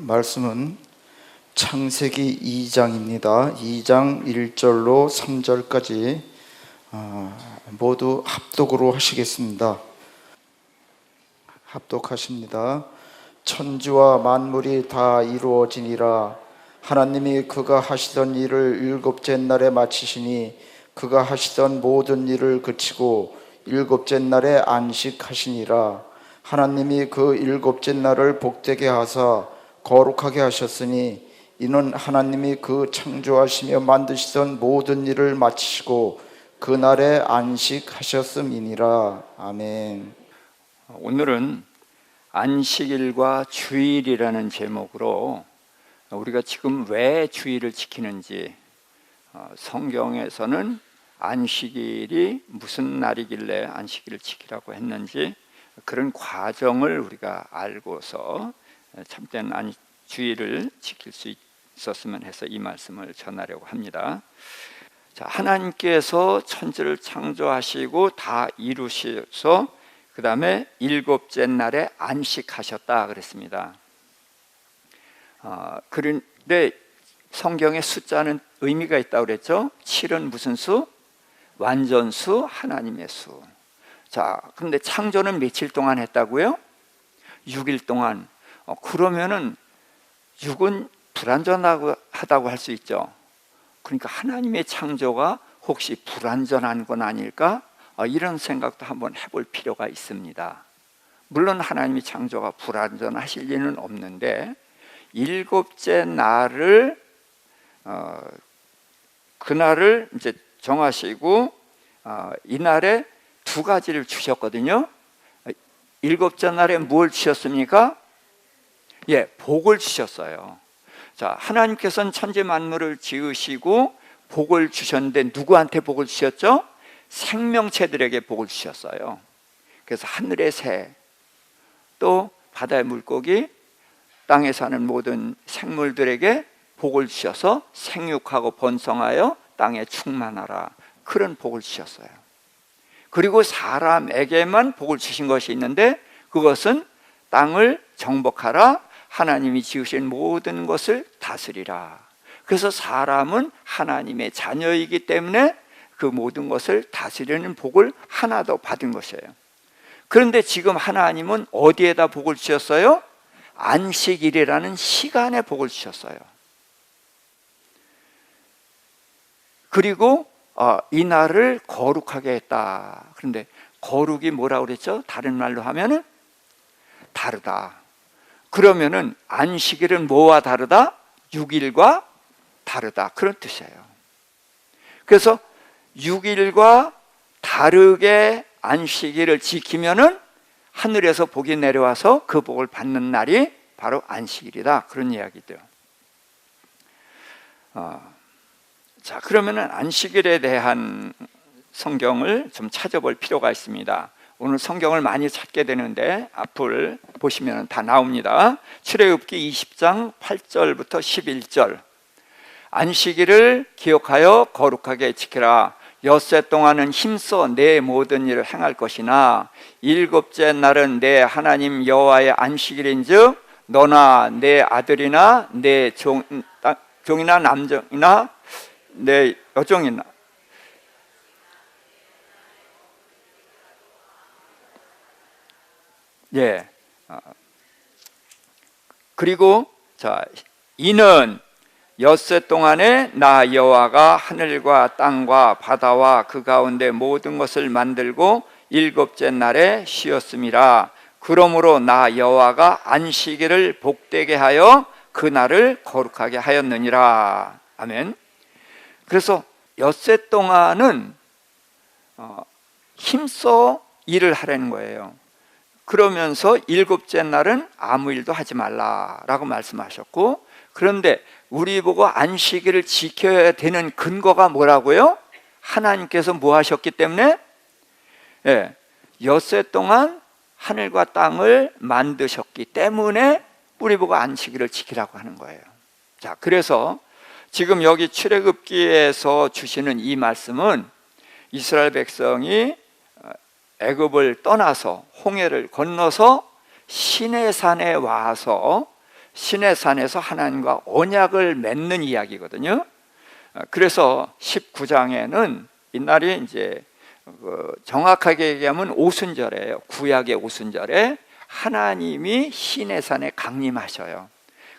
말씀은 창세기 2장입니다. 2장 1절로 3절까지 모두 합독으로 하시겠습니다. 합독하십니다. 천지와 만물이 다 이루어지니라. 하나님이 그가 하시던 일을 일곱째 날에 마치시니 그가 하시던 모든 일을 그치고 일곱째 날에 안식하시니라. 하나님이 그 일곱째 날을 복되게 하사 거룩하게 하셨으니 이는 하나님이 그 창조하시며 만드시던 모든 일을 마치시고 그 날에 안식하셨음이니라. 아멘. 오늘은 안식일과 주일이라는 제목으로 우리가 지금 왜 주일을 지키는지, 성경에서는 안식일이 무슨 날이길래 안식일을 지키라고 했는지 그런 과정을 우리가 알고서 참된 주일을 지킬 수 있었으면 해서 이 말씀을 전하려고 합니다. 자, 하나님께서 천지를 창조하시고 다 이루셔서 그 다음에 일곱째 날에 안식하셨다 그랬습니다. 그런데 성경의 숫자는 의미가 있다고 그랬죠. 7은 무슨 수? 완전수, 하나님의 수. 자, 그런데 창조는 며칠 동안 했다고요? 6일 동안. 그러면은 6은 불완전하다고 할 수 있죠. 그러니까 하나님의 창조가 혹시 불완전한 건 아닐까? 이런 생각도 한번 해볼 필요가 있습니다. 물론 하나님의 창조가 불완전하실 리는 없는데 일곱째 날을 그날을 이제 정하시고 이날에 두 가지를 주셨거든요. 일곱째 날에 뭘 주셨습니까? 복을 주셨어요. 자, 하나님께서는 천지 만물을 지으시고 복을 주셨는데 누구한테 복을 주셨죠? 생명체들에게 복을 주셨어요. 그래서 하늘의 새, 또 바다의 물고기, 땅에 사는 모든 생물들에게 복을 주셔서 생육하고 번성하여 땅에 충만하라, 그런 복을 주셨어요. 그리고 사람에게만 복을 주신 것이 있는데 그것은 땅을 정복하라, 하나님이 지으신 모든 것을 다스리라. 그래서 사람은 하나님의 자녀이기 때문에 그 모든 것을 다스리는 복을 하나 더 받은 것이에요. 그런데 지금 하나님은 어디에다 복을 주셨어요? 안식일이라는 시간에 복을 주셨어요. 그리고 이 날을 거룩하게 했다. 그런데 거룩이 뭐라고 그랬죠? 다른 말로 하면은 다르다. 그러면은 안식일은 뭐와 다르다? 6일과 다르다, 그런 뜻이에요. 그래서 6일과 다르게 안식일을 지키면은 하늘에서 복이 내려와서 그 복을 받는 날이 바로 안식일이다, 그런 이야기죠. 자, 그러면은 안식일에 대한 성경을 좀 찾아볼 필요가 있습니다. 오늘 성경을 많이 찾게 되는데 앞을 보시면 다 나옵니다. 출애굽기 20장 8절부터 11절. 안식일을 기억하여 거룩하게 지키라. 엿새 동안은 힘써 내 모든 일을 행할 것이나 일곱째 날은 내 하나님 여호와의 안식일인즉 너나 내 아들이나 내 종이나 남종이나 내 여종이나 그리고 이는 엿새 동안에 나 여호와가 하늘과 땅과 바다와 그 가운데 모든 것을 만들고 일곱째 날에 쉬었음이라. 그러므로 나 여호와가 안식일을 복되게 하여 그 날을 거룩하게 하였느니라. 아멘. 그래서 엿새 동안은 힘써 일을 하라는 거예요. 그러면서 일곱째 날은 아무 일도 하지 말라라고 말씀하셨고, 그런데 우리 보고 안식일을 지켜야 되는 근거가 뭐라고요? 하나님께서 뭐 하셨기 때문에? 엿새 동안 하늘과 땅을 만드셨기 때문에 우리 보고 안식일을 지키라고 하는 거예요. 자, 그래서 지금 여기 출애굽기에서 주시는 이 말씀은 이스라엘 백성이 애굽을 떠나서 홍해를 건너서 시내산에 와서 시내산에서 하나님과 언약을 맺는 이야기거든요. 그래서 19장에는 이날이 이제 정확하게 얘기하면 오순절이에요. 구약의 오순절에 하나님이 시내산에 강림하셔요.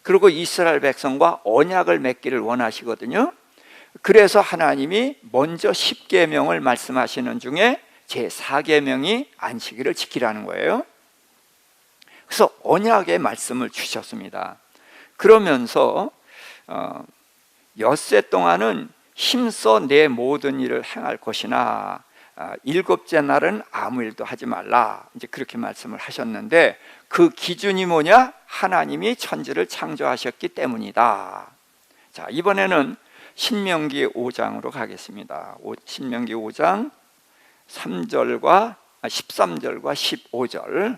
그리고 이스라엘 백성과 언약을 맺기를 원하시거든요. 그래서 하나님이 먼저 10계명을 말씀하시는 중에 제 4계명이 안식일을 지키라는 거예요. 그래서 언약의 말씀을 주셨습니다. 그러면서 엿새 동안은 힘써 내 모든 일을 행할 것이나 일곱째 날은 아무 일도 하지 말라, 이제 그렇게 말씀을 하셨는데, 그 기준이 뭐냐? 하나님이 천지를 창조하셨기 때문이다. 자, 이번에는 신명기 5장으로 가겠습니다. 신명기 5장 13절과 15절.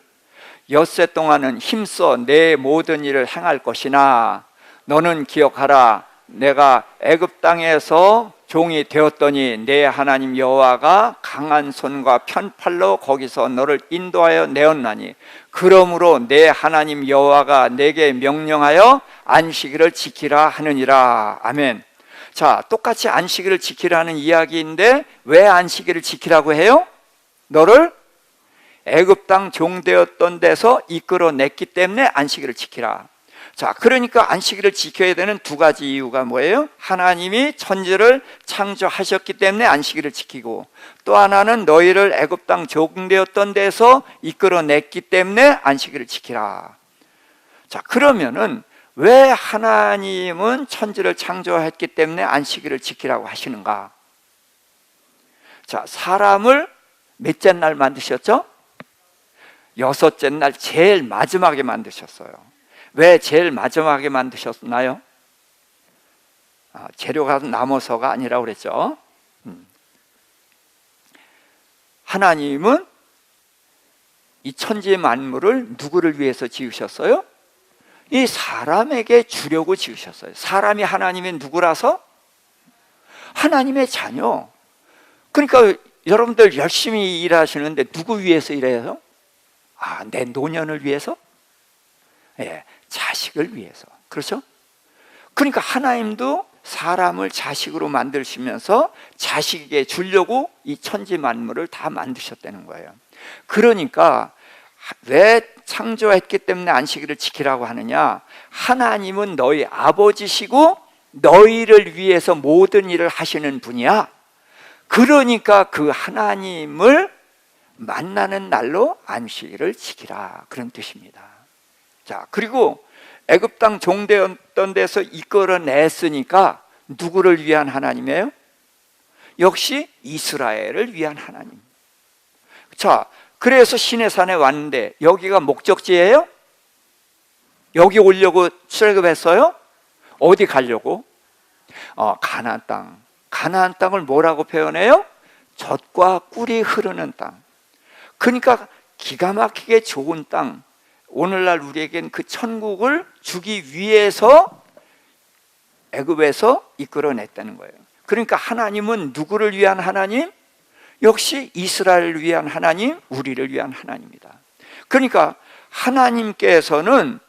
엿새 동안은 힘써 내 모든 일을 행할 것이나 너는 기억하라. 내가 애굽 땅에서 종이 되었더니 내 하나님 여호와가 강한 손과 편팔로 거기서 너를 인도하여 내었나니 그러므로 내 하나님 여호와가 내게 명령하여 안식일을 지키라 하느니라. 아멘. 자, 똑같이 안식일을 지키라는 이야기인데 왜 안식일을 지키라고 해요? 너를 애굽 땅 종되었던 데서 이끌어냈기 때문에 안식일을 지키라. 자, 그러니까 안식일을 지켜야 되는 두 가지 이유가 뭐예요? 하나님이 천지를 창조하셨기 때문에 안식일을 지키고, 또 하나는 너희를 애굽 땅 종되었던 데서 이끌어냈기 때문에 안식일을 지키라. 자, 그러면은 왜 하나님은 천지를 창조했기 때문에 안식일을 지키라고 하시는가? 자, 사람을 몇째 날 만드셨죠? 여섯째 날 제일 마지막에 만드셨어요. 왜 제일 마지막에 만드셨나요? 재료가 남아서가 아니라 그랬죠. 하나님은 이 천지 만물을 누구를 위해서 지으셨어요? 이 사람에게 주려고 지으셨어요. 사람이 하나님의 누구라서? 하나님의 자녀. 그러니까 여러분들 열심히 일하시는데 누구 위해서 일해요? 내 노년을 위해서? 예, 자식을 위해서. 그렇죠? 그러니까 하나님도 사람을 자식으로 만드시면서 자식에게 주려고 이 천지 만물을 다 만드셨다는 거예요. 그러니까 왜 창조했기 때문에 안식일을 지키라고 하느냐? 하나님은 너희 아버지시고 너희를 위해서 모든 일을 하시는 분이야. 그러니까 그 하나님을 만나는 날로 안식일을 지키라, 그런 뜻입니다. 자, 그리고 애굽 땅 종되었던 데서 이끌어냈으니까 누구를 위한 하나님이에요? 역시 이스라엘을 위한 하나님. 자, 그래서 시내산에 왔는데 여기가 목적지예요? 여기 오려고 출애굽했어요? 어디 가려고? 가나안 땅. 가나안 땅을 뭐라고 표현해요? 젖과 꿀이 흐르는 땅. 그러니까 기가 막히게 좋은 땅, 오늘날 우리에겐 그 천국을 주기 위해서 애굽에서 이끌어냈다는 거예요. 그러니까 하나님은 누구를 위한 하나님? 역시 이스라엘을 위한 하나님, 우리를 위한 하나님이다. 그러니까 하나님께서는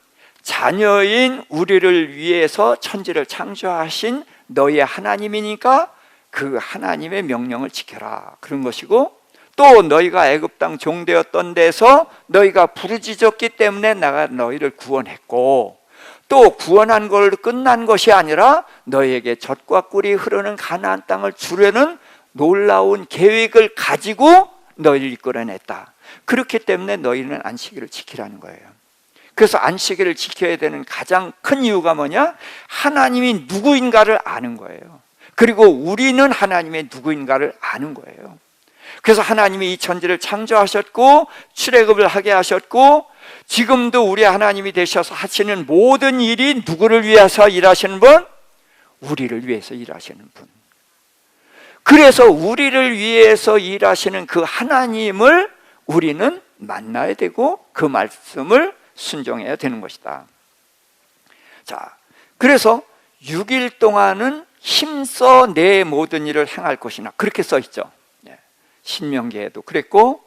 자녀인 우리를 위해서 천지를 창조하신 너희의 하나님이니까 그 하나님의 명령을 지켜라, 그런 것이고, 또 너희가 애굽 땅 종되었던 데서 너희가 부르짖었기 때문에 내가 너희를 구원했고, 또 구원한 걸 끝난 것이 아니라 너희에게 젖과 꿀이 흐르는 가나안 땅을 주려는 놀라운 계획을 가지고 너희를 이끌어냈다. 그렇기 때문에 너희는 안식일을 지키라는 거예요. 그래서 안식일을 지켜야 되는 가장 큰 이유가 뭐냐? 하나님이 누구인가를 아는 거예요. 그리고 우리는 하나님의 누구인가를 아는 거예요. 그래서 하나님이 이 천지를 창조하셨고 출애굽을 하게 하셨고, 지금도 우리 하나님이 되셔서 하시는 모든 일이 누구를 위해서 일하시는 분? 우리를 위해서 일하시는 분. 그래서 우리를 위해서 일하시는 그 하나님을 우리는 만나야 되고 그 말씀을 순종해야 되는 것이다. 자, 그래서 6일 동안은 힘써 내 모든 일을 행할 것이나, 그렇게 써 있죠. 신명기에도 그랬고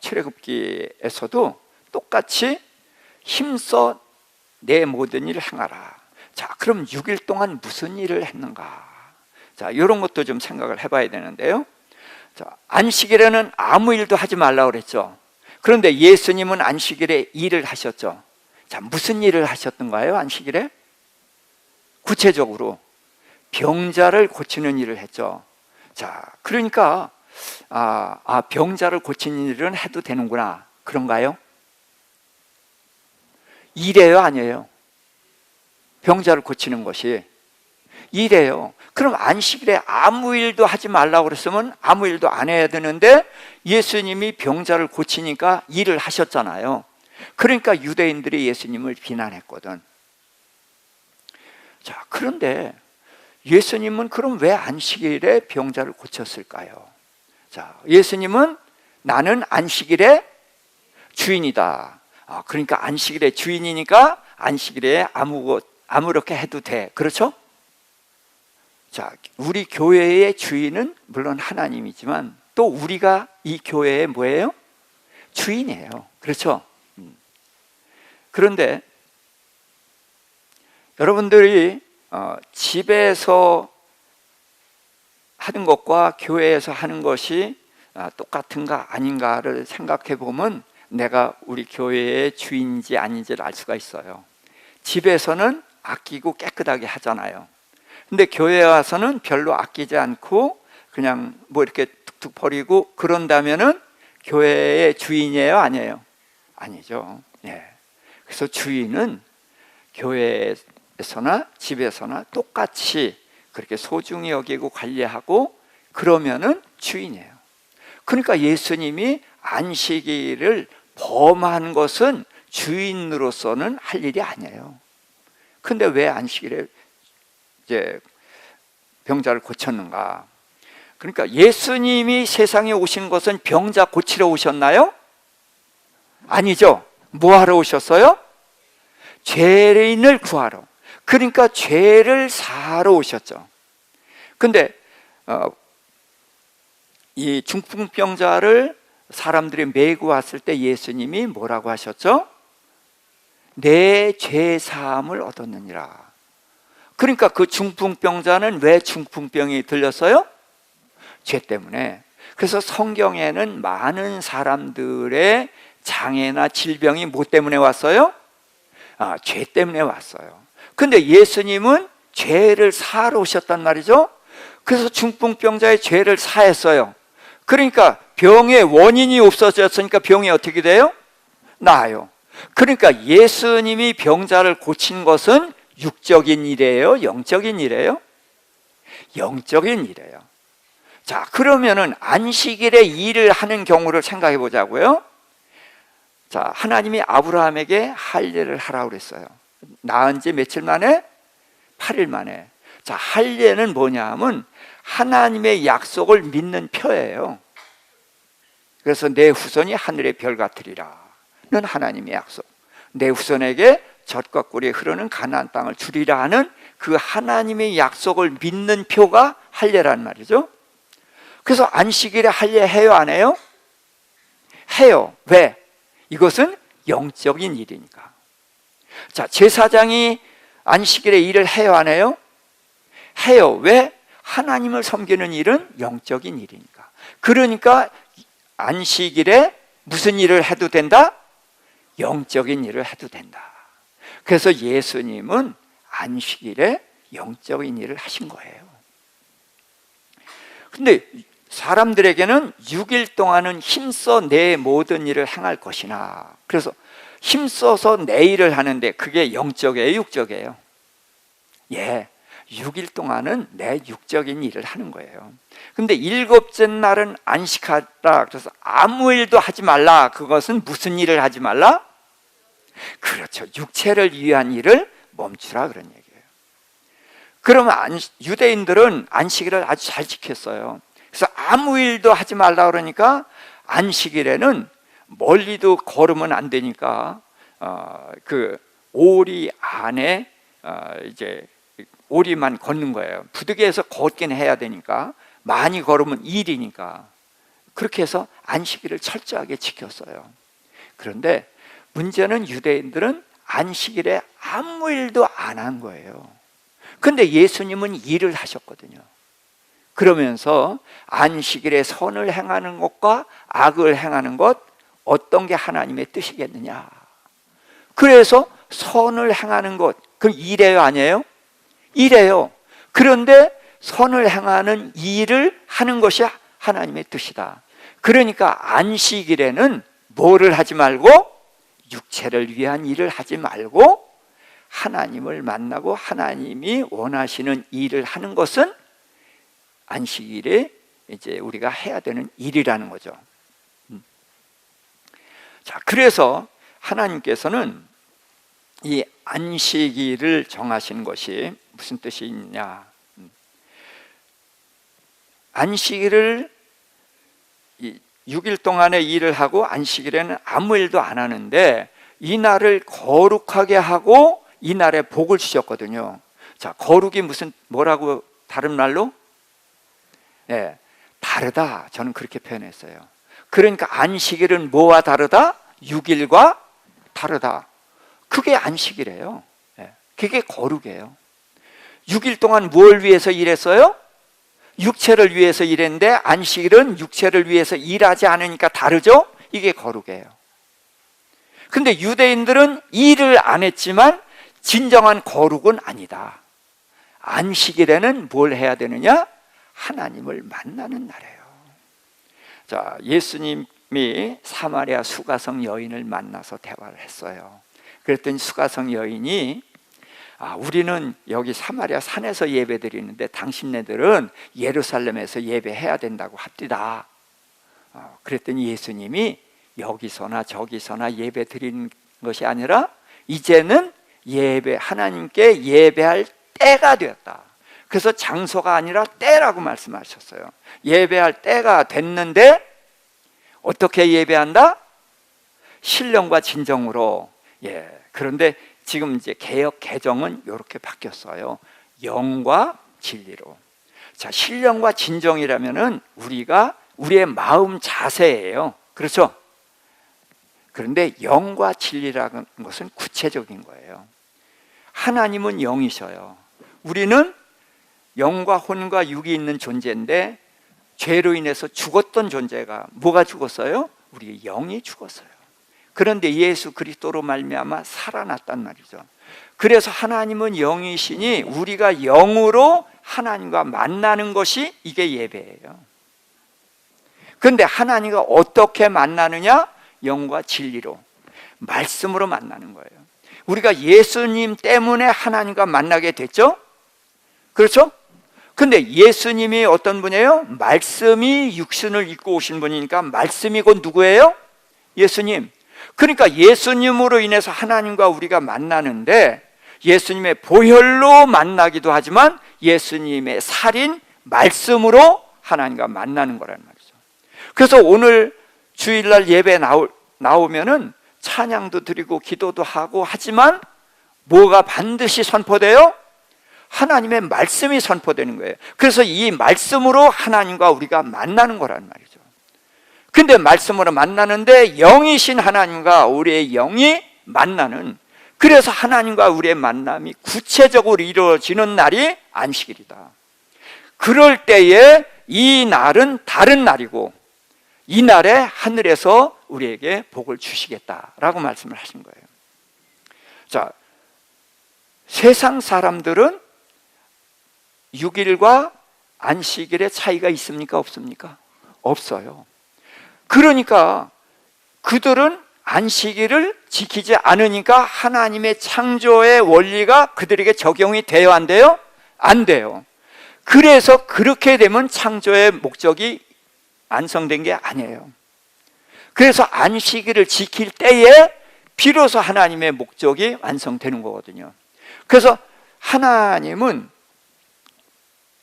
출애굽기에서도 똑같이 힘써 내 모든 일을 행하라. 자, 그럼 6일 동안 무슨 일을 했는가? 자, 이런 것도 좀 생각을 해봐야 되는데요. 자, 안식일에는 아무 일도 하지 말라고 그랬죠. 그런데 예수님은 안식일에 일을 하셨죠. 자, 무슨 일을 하셨던가요? 안식일에? 구체적으로 병자를 고치는 일을 했죠. 자, 그러니까 병자를 고치는 일은 해도 되는구나, 그런가요? 일이에요, 아니에요? 병자를 고치는 것이 일이에요. 그럼 안식일에 아무 일도 하지 말라고 그랬으면 아무 일도 안 해야 되는데 예수님이 병자를 고치니까 일을 하셨잖아요. 그러니까 유대인들이 예수님을 비난했거든. 자, 그런데 예수님은 그럼 왜 안식일에 병자를 고쳤을까요? 자, 예수님은 나는 안식일의 주인이다. 그러니까 안식일의 주인이니까 안식일에 아무렇게 해도 돼. 그렇죠? 자, 우리 교회의 주인은 물론 하나님이지만 또 우리가 이 교회의 뭐예요? 주인이에요. 그렇죠? 그런데 여러분들이 집에서 하는 것과 교회에서 하는 것이 똑같은가 아닌가를 생각해 보면 내가 우리 교회의 주인인지 아닌지를 알 수가 있어요. 집에서는 아끼고 깨끗하게 하잖아요. 근데 교회에 와서는 별로 아끼지 않고 그냥 뭐 이렇게 툭툭 버리고 그런다면은 교회의 주인이에요, 아니에요? 아니죠. 예. 그래서 주인은 교회에서나 집에서나 똑같이 그렇게 소중히 여기고 관리하고 그러면은 주인이에요. 그러니까 예수님이 안식일을 범한 것은 주인으로서는 할 일이 아니에요. 근데 왜 안식일에 이제 병자를 고쳤는가? 그러니까 예수님이 세상에 오신 것은 병자 고치러 오셨나요? 아니죠. 뭐 하러 오셨어요? 죄인을 구하러. 그러니까 죄를 사하러 오셨죠. 근데 이 중풍병자를 사람들이 메고 왔을 때 예수님이 뭐라고 하셨죠? 내 죄 사함을 얻었느니라. 그러니까 그 중풍병자는 왜 중풍병이 들렸어요? 죄 때문에. 그래서 성경에는 많은 사람들의 장애나 질병이 뭐 때문에 왔어요? 죄 때문에 왔어요. 근데 예수님은 죄를 사하러 오셨단 말이죠. 그래서 중풍병자의 죄를 사했어요. 그러니까 병의 원인이 없어졌으니까 병이 어떻게 돼요? 나아요. 그러니까 예수님이 병자를 고친 것은 육적인 일이에요? 영적인 일이에요? 영적인 일이에요. 자, 그러면은 안식일에 일을 하는 경우를 생각해 보자고요. 자, 하나님이 아브라함에게 할례를 하라고 그랬어요. 낳은 지 며칠 만에? 8일 만에. 자, 할례는 뭐냐 하면 하나님의 약속을 믿는 표예요. 그래서 내 후손이 하늘의 별 같으리라 는 하나님의 약속. 내 후손에게 젖과 꿀이 흐르는 가나안 땅을 주리라 하는 그 하나님의 약속을 믿는 표가 할례란 말이죠. 그래서 안식일에 할례 해요, 안 해요? 해요. 왜? 이것은 영적인 일이니까. 자, 제사장이 안식일에 일을 해요, 안 해요? 해요. 왜? 하나님을 섬기는 일은 영적인 일이니까. 그러니까 안식일에 무슨 일을 해도 된다? 영적인 일을 해도 된다. 그래서 예수님은 안식일에 영적인 일을 하신 거예요. 근데 사람들에게는 6일 동안은 힘써 내 모든 일을 행할 것이나, 그래서 힘써서 내 일을 하는데 그게 영적이에요, 육적이에요? 예, 6일 동안은 내 육적인 일을 하는 거예요. 근데 7째 날은 안식하라. 그래서 아무 일도 하지 말라. 그것은 무슨 일을 하지 말라? 그렇죠, 육체를 위한 일을 멈추라, 그런 얘기예요. 그러면 유대인들은 안식일을 아주 잘 지켰어요. 그래서 아무 일도 하지 말라 그러니까 안식일에는 멀리도 걸으면 안 되니까 그 오리 안에 이제 오리만 걷는 거예요. 부득이해서 걷긴 해야 되니까, 많이 걸으면 일이니까. 그렇게 해서 안식일을 철저하게 지켰어요. 그런데 문제는 유대인들은 안식일에 아무 일도 안 한 거예요. 근데 예수님은 일을 하셨거든요. 그러면서 안식일에 선을 행하는 것과 악을 행하는 것, 어떤 게 하나님의 뜻이겠느냐. 그래서 선을 행하는 것, 그럼 일이에요, 아니에요? 일이에요. 그런데 선을 행하는 일을 하는 것이 하나님의 뜻이다. 그러니까 안식일에는 뭐를 하지 말고, 육체를 위한 일을 하지 말고 하나님을 만나고 하나님이 원하시는 일을 하는 것은 안식일에 이제 우리가 해야 되는 일이라는 거죠. 자, 그래서 하나님께서는 이 안식일을 정하신 것이 무슨 뜻이 있냐? 안식일을 6일 동안의 일을 하고 안식일에는 아무 일도 안 하는데 이 날을 거룩하게 하고 이 날에 복을 주셨거든요. 자, 거룩이 뭐라고 다른 말로? 네, 다르다. 저는 그렇게 표현했어요. 그러니까 안식일은 뭐와 다르다? 6일과 다르다. 그게 안식이래요. 그게 거룩이에요. 6일 동안 뭘 위해서 일했어요? 육체를 위해서 일했는데 안식일은 육체를 위해서 일하지 않으니까 다르죠? 이게 거룩이에요. 근데 유대인들은 일을 안 했지만 진정한 거룩은 아니다. 안식일에는 뭘 해야 되느냐? 하나님을 만나는 날이에요. 자, 예수님이 사마리아 수가성 여인을 만나서 대화를 했어요. 그랬더니 수가성 여인이 우리는 여기 사마리아 산에서 예배 드리는데 당신네들은 예루살렘에서 예배해야 된다고 합디다. 그랬더니 예수님이 여기서나 저기서나 예배 드리는 것이 아니라 이제는 하나님께 예배할 때가 되었다. 그래서 장소가 아니라 때라고 말씀하셨어요. 예배할 때가 됐는데 어떻게 예배한다? 신령과 진정으로. 그런데 지금 이제 개역 개정은 이렇게 바뀌었어요. 영과 진리로. 자, 신령과 진정이라면은 우리의 마음 자세예요. 그렇죠? 그런데 영과 진리라는 것은 구체적인 거예요. 하나님은 영이셔요. 우리는 영과 혼과 육이 있는 존재인데 죄로 인해서 죽었던 존재가 뭐가 죽었어요? 우리의 영이 죽었어요. 그런데 예수 그리스도로 말미암아 살아났단 말이죠. 그래서 하나님은 영이시니 우리가 영으로 하나님과 만나는 것이 이게 예배예요. 그런데 하나님과 어떻게 만나느냐? 영과 진리로, 말씀으로 만나는 거예요. 우리가 예수님 때문에 하나님과 만나게 됐죠? 그렇죠? 근데 예수님이 어떤 분이에요? 말씀이 육신을 입고 오신 분이니까 말씀이 곧 누구예요? 예수님. 그러니까 예수님으로 인해서 하나님과 우리가 만나는데 예수님의 보혈로 만나기도 하지만 예수님의 살인 말씀으로 하나님과 만나는 거란 말이죠. 그래서 오늘 주일날 예배 나오면은 찬양도 드리고 기도도 하고 하지만 뭐가 반드시 선포돼요? 하나님의 말씀이 선포되는 거예요. 그래서 이 말씀으로 하나님과 우리가 만나는 거란 말이죠. 근데 말씀으로 만나는데 영이신 하나님과 우리의 영이 만나는, 그래서 하나님과 우리의 만남이 구체적으로 이루어지는 날이 안식일이다. 그럴 때에 이 날은 다른 날이고 이 날에 하늘에서 우리에게 복을 주시겠다라고 말씀을 하신 거예요. 자, 세상 사람들은 6일과 안식일의 차이가 있습니까? 없습니까? 없어요. 그러니까 그들은 안식일을 지키지 않으니까 하나님의 창조의 원리가 그들에게 적용이 돼요, 안 돼요? 안 돼요. 그래서 그렇게 되면 창조의 목적이 완성된 게 아니에요. 그래서 안식일을 지킬 때에 비로소 하나님의 목적이 완성되는 거거든요. 그래서 하나님은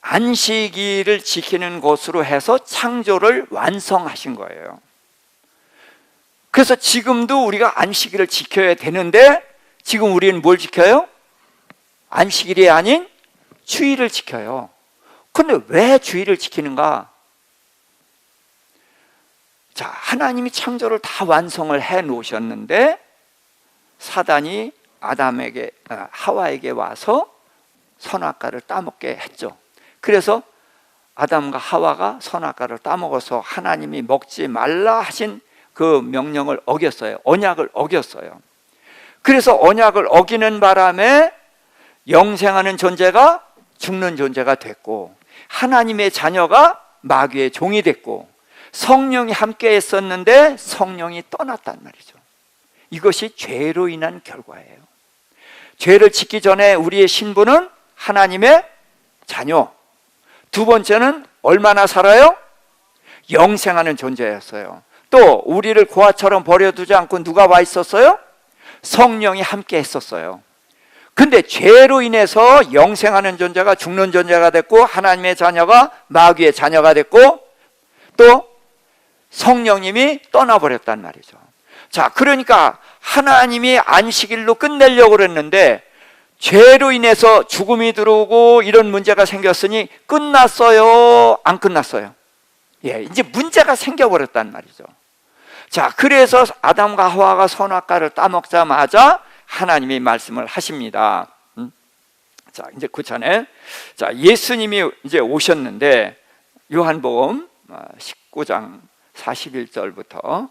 안식일을 지키는 것으로 해서 창조를 완성하신 거예요. 그래서 지금도 우리가 안식일을 지켜야 되는데 지금 우리는 뭘 지켜요? 안식일이 아닌 주일을 지켜요. 그런데 왜 주일을 지키는가? 자, 하나님이 창조를 다 완성을 해 놓으셨는데 사단이 하와에게 와서 선악과를 따먹게 했죠. 그래서 아담과 하와가 선악과를 따먹어서 하나님이 먹지 말라 하신 그 명령을 어겼어요. 언약을 어겼어요. 그래서 언약을 어기는 바람에 영생하는 존재가 죽는 존재가 됐고, 하나님의 자녀가 마귀의 종이 됐고, 성령이 함께 했었는데 성령이 떠났단 말이죠. 이것이 죄로 인한 결과예요. 죄를 짓기 전에 우리의 신분은 하나님의 자녀. 두 번째는 얼마나 살아요? 영생하는 존재였어요. 또 우리를 고아처럼 버려두지 않고 누가 와 있었어요? 성령이 함께 했었어요. 근데 죄로 인해서 영생하는 존재가 죽는 존재가 됐고, 하나님의 자녀가 마귀의 자녀가 됐고, 또 성령님이 떠나버렸단 말이죠. 자, 그러니까 하나님이 안식일로 끝내려고 그랬는데 죄로 인해서 죽음이 들어오고 이런 문제가 생겼으니 끝났어요? 안 끝났어요? 예, 이제 문제가 생겨버렸단 말이죠. 자, 그래서 아담과 하와가 선악과를 따먹자마자 하나님이 말씀을 하십니다. 자, 이제 그 전에 자, 예수님이 이제 오셨는데 요한복음 19장 41절부터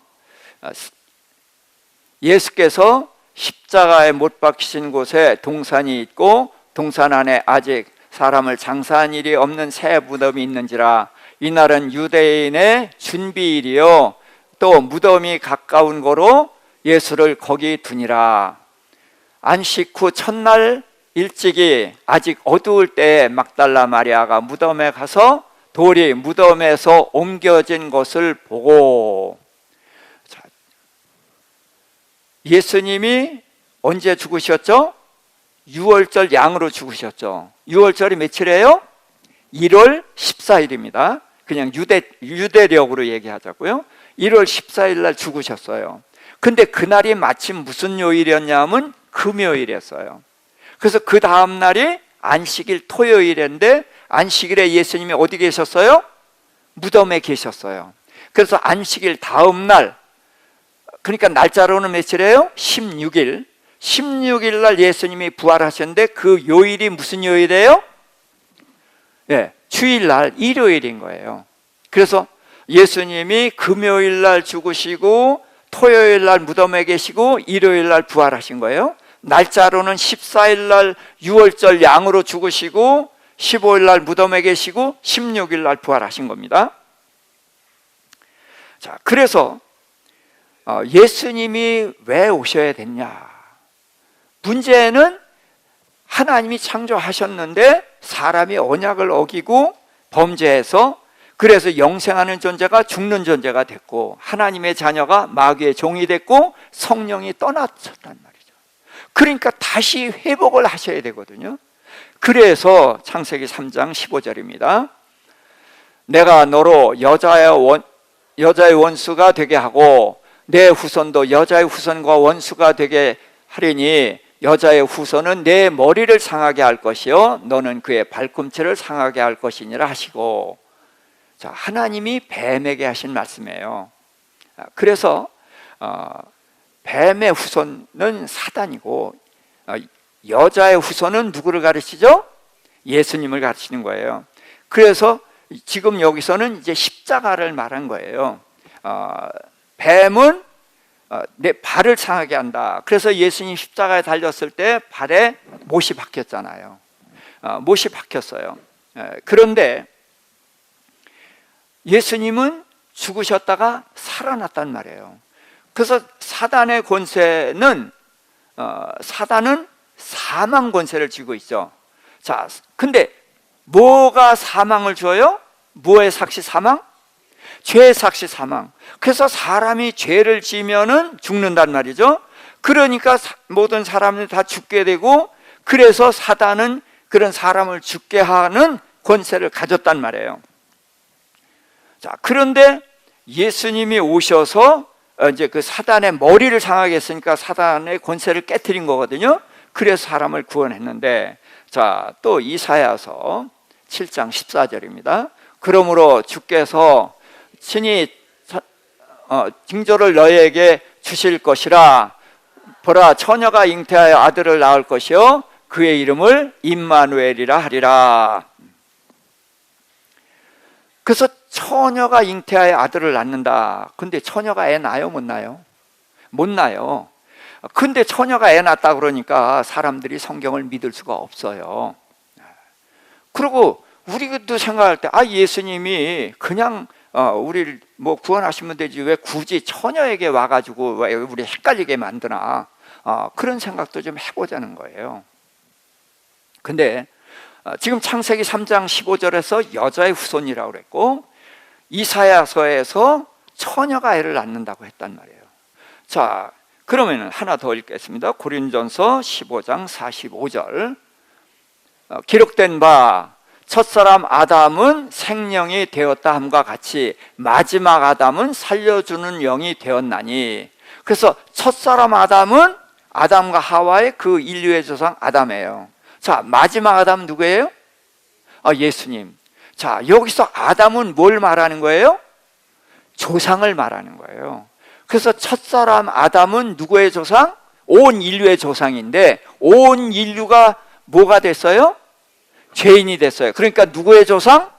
예수께서 십자가에 못 박히신 곳에 동산이 있고 동산 안에 아직 사람을 장사한 일이 없는 새 무덤이 있는지라. 이날은 유대인의 준비일이요 또 무덤이 가까운 거로 예수를 거기 두니라. 안식 후 첫날 일찍이 아직 어두울 때 막달라 마리아가 무덤에 가서 돌이 무덤에서 옮겨진 것을 보고. 자, 예수님이 언제 죽으셨죠? 6월절 양으로 죽으셨죠. 6월절이 며칠이에요? 1월 14일입니다. 그냥 유대력으로 얘기하자고요. 1월 14일 날 죽으셨어요. 근데 그날이 마침 무슨 요일이었냐면 금요일이었어요. 그래서 그 다음 날이 안식일 토요일인데 안식일에 예수님이 어디 계셨어요? 무덤에 계셨어요. 그래서 안식일 다음 날, 그러니까 날짜로는 며칠이에요? 16일. 16일 날 예수님이 부활하셨는데 그 요일이 무슨 요일이에요? 예, 주일날 일요일인 거예요. 그래서 예수님이 금요일 날 죽으시고 토요일 날 무덤에 계시고 일요일 날 부활하신 거예요. 날짜로는 14일 날 6월절 양으로 죽으시고 15일 날 무덤에 계시고 16일 날 부활하신 겁니다. 자, 그래서 예수님이 왜 오셔야 됐냐? 문제는 하나님이 창조하셨는데 사람이 언약을 어기고 범죄해서 그래서 영생하는 존재가 죽는 존재가 됐고 하나님의 자녀가 마귀의 종이 됐고 성령이 떠났단 말이죠. 그러니까 다시 회복을 하셔야 되거든요. 그래서 창세기 3장 15절입니다. 내가 너로 여자의 원수가 되게 하고 내 후손도 여자의 후손과 원수가 되게 하리니 여자의 후손은 내 머리를 상하게 할 것이요 너는 그의 발꿈치를 상하게 할 것이니라 하시고. 자, 하나님이 뱀에게 하신 말씀이에요. 그래서 뱀의 후손은 사단이고 여자의 후손은 누구를 가르치죠? 예수님을 가르치는 거예요. 그래서 지금 여기서는 이제 십자가를 말한 거예요. 뱀은 내 발을 상하게 한다. 그래서 예수님 십자가에 달렸을 때 발에 못이 박혔잖아요. 못이 박혔어요. 그런데 예수님은 죽으셨다가 살아났단 말이에요. 그래서 사단의 권세는 사단은 사망 권세를 쥐고 있죠. 자, 근데 뭐가 사망을 줘요? 뭐의 삭시 사망? 죄의 삭시 사망. 그래서 사람이 죄를 지면은 죽는단 말이죠. 그러니까 모든 사람들이 다 죽게 되고 그래서 사단은 그런 사람을 죽게 하는 권세를 가졌단 말이에요. 자, 그런데 예수님이 오셔서 이제 그 사단의 머리를 상하게 했으니까 사단의 권세를 깨트린 거거든요. 그래서 사람을 구원했는데, 자, 또 이사야서 7장 14절입니다. 그러므로 주께서 친히 징조를 너희에게 주실 것이라. 보라 처녀가 잉태하여 아들을 낳을 것이요 그의 이름을 임마누엘이라 하리라. 그래서 처녀가 잉태하여 아들을 낳는다. 근데 처녀가 애 낳아요, 못 낳아요? 못 낳아요. 근데 처녀가 애 낳았다 그러니까 사람들이 성경을 믿을 수가 없어요. 그리고 우리도 생각할 때 예수님이 그냥 우리를 뭐 구원하시면 되지 왜 굳이 처녀에게 와가지고 왜 우리 헷갈리게 만드나, 그런 생각도 좀 해보자는 거예요. 근데 지금 창세기 3장 15절에서 여자의 후손이라고 그랬고 이사야서에서 처녀가 애를 낳는다고 했단 말이에요. 자, 그러면 하나 더 읽겠습니다. 고린전서 15장 45절. 기록된 바 첫사람 아담은 생령이 되었다 함과 같이 마지막 아담은 살려주는 영이 되었나니. 그래서 첫사람 아담은 아담과 하와의 그 인류의 조상 아담이에요. 자, 마지막 아담은 누구예요? 예수님. 자, 여기서 아담은 뭘 말하는 거예요? 조상을 말하는 거예요. 그래서 첫사람 아담은 누구의 조상? 온 인류의 조상인데 온 인류가 뭐가 됐어요? 죄인이 됐어요. 그러니까 누구의 조상?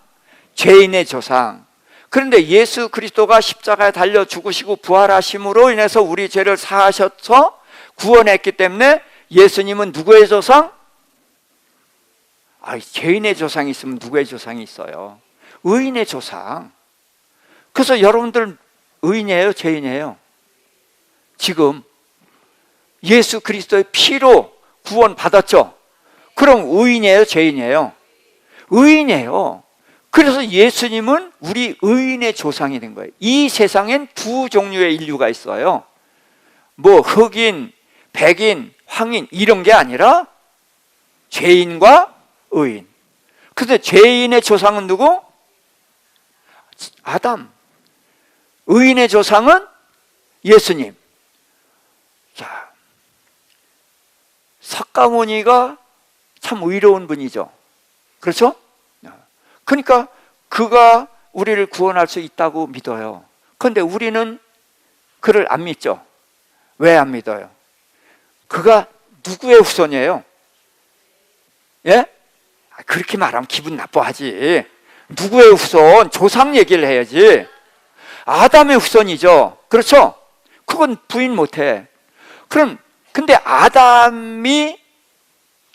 죄인의 조상. 그런데 예수 그리스도가 십자가에 달려 죽으시고 부활하심으로 인해서 우리 죄를 사하셔서 구원했기 때문에 예수님은 누구의 조상? 죄인의 조상이 있으면 누구의 조상이 있어요? 의인의 조상. 그래서 여러분들 의인이에요, 죄인이에요? 지금 예수 그리스도의 피로 구원 받았죠? 그럼 의인이에요, 죄인이에요? 의인이에요. 그래서 예수님은 우리 의인의 조상이 된 거예요. 이 세상엔 두 종류의 인류가 있어요. 뭐 흑인, 백인, 황인 이런 게 아니라 죄인과 의인. 그런데 죄인의 조상은 누구? 아담. 의인의 조상은 예수님. 자, 석가모니가 참 의로운 분이죠. 그렇죠? 그러니까 그가 우리를 구원할 수 있다고 믿어요. 그런데 우리는 그를 안 믿죠. 왜 안 믿어요? 그가 누구의 후손이에요? 예? 그렇게 말하면 기분 나빠하지. 누구의 후손? 조상 얘기를 해야지. 아담의 후손이죠. 그렇죠? 그건 부인 못해. 근데 아담이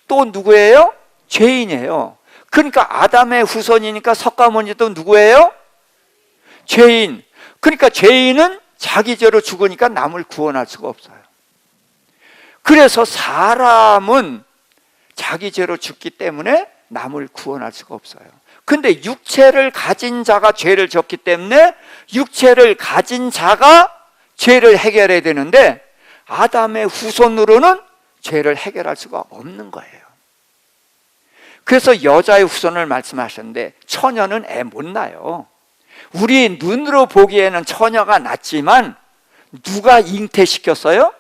또 누구예요? 죄인이에요. 그러니까 아담의 후손이니까 석가모니도 누구예요? 죄인. 그러니까 죄인은 자기 죄로 죽으니까 남을 구원할 수가 없어요. 그래서 사람은 자기 죄로 죽기 때문에 남을 구원할 수가 없어요. 근데 육체를 가진 자가 죄를 졌기 때문에 육체를 가진 자가 죄를 해결해야 되는데 아담의 후손으로는 죄를 해결할 수가 없는 거예요. 그래서 여자의 후손을 말씀하셨는데 처녀는 애 못 낳아요. 우리 눈으로 보기에는 처녀가 낳지만 누가 잉태시켰어요?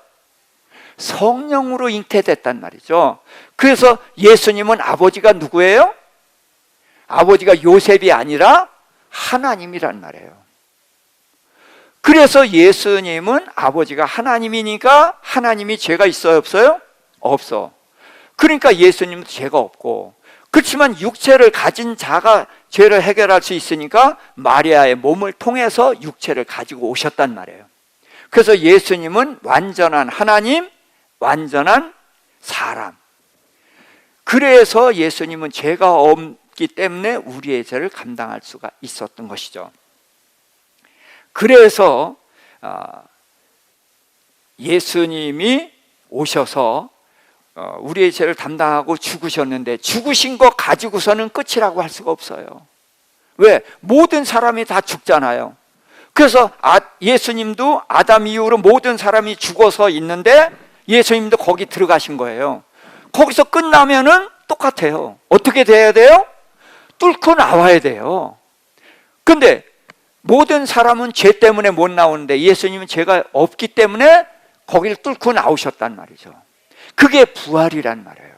성령으로 잉태됐단 말이죠. 그래서 예수님은 아버지가 누구예요? 아버지가 요셉이 아니라 하나님이란 말이에요. 그래서 예수님은 아버지가 하나님이니까 하나님이 죄가 있어요, 없어요? 없어. 그러니까 예수님은 죄가 없고, 그렇지만 육체를 가진 자가 죄를 해결할 수 있으니까 마리아의 몸을 통해서 육체를 가지고 오셨단 말이에요. 그래서 예수님은 완전한 하나님, 완전한 사람. 그래서 예수님은 죄가 없기 때문에 우리의 죄를 감당할 수가 있었던 것이죠. 그래서 예수님이 오셔서 우리의 죄를 담당하고 죽으셨는데 죽으신 거 가지고서는 끝이라고 할 수가 없어요. 왜? 모든 사람이 다 죽잖아요. 그래서 예수님도 아담 이후로 모든 사람이 죽어서 있는데 예수님도 거기 들어가신 거예요. 거기서 끝나면은 똑같아요. 어떻게 돼야 돼요? 뚫고 나와야 돼요. 근데 모든 사람은 죄 때문에 못 나오는데 예수님은 죄가 없기 때문에 거기를 뚫고 나오셨단 말이죠. 그게 부활이란 말이에요.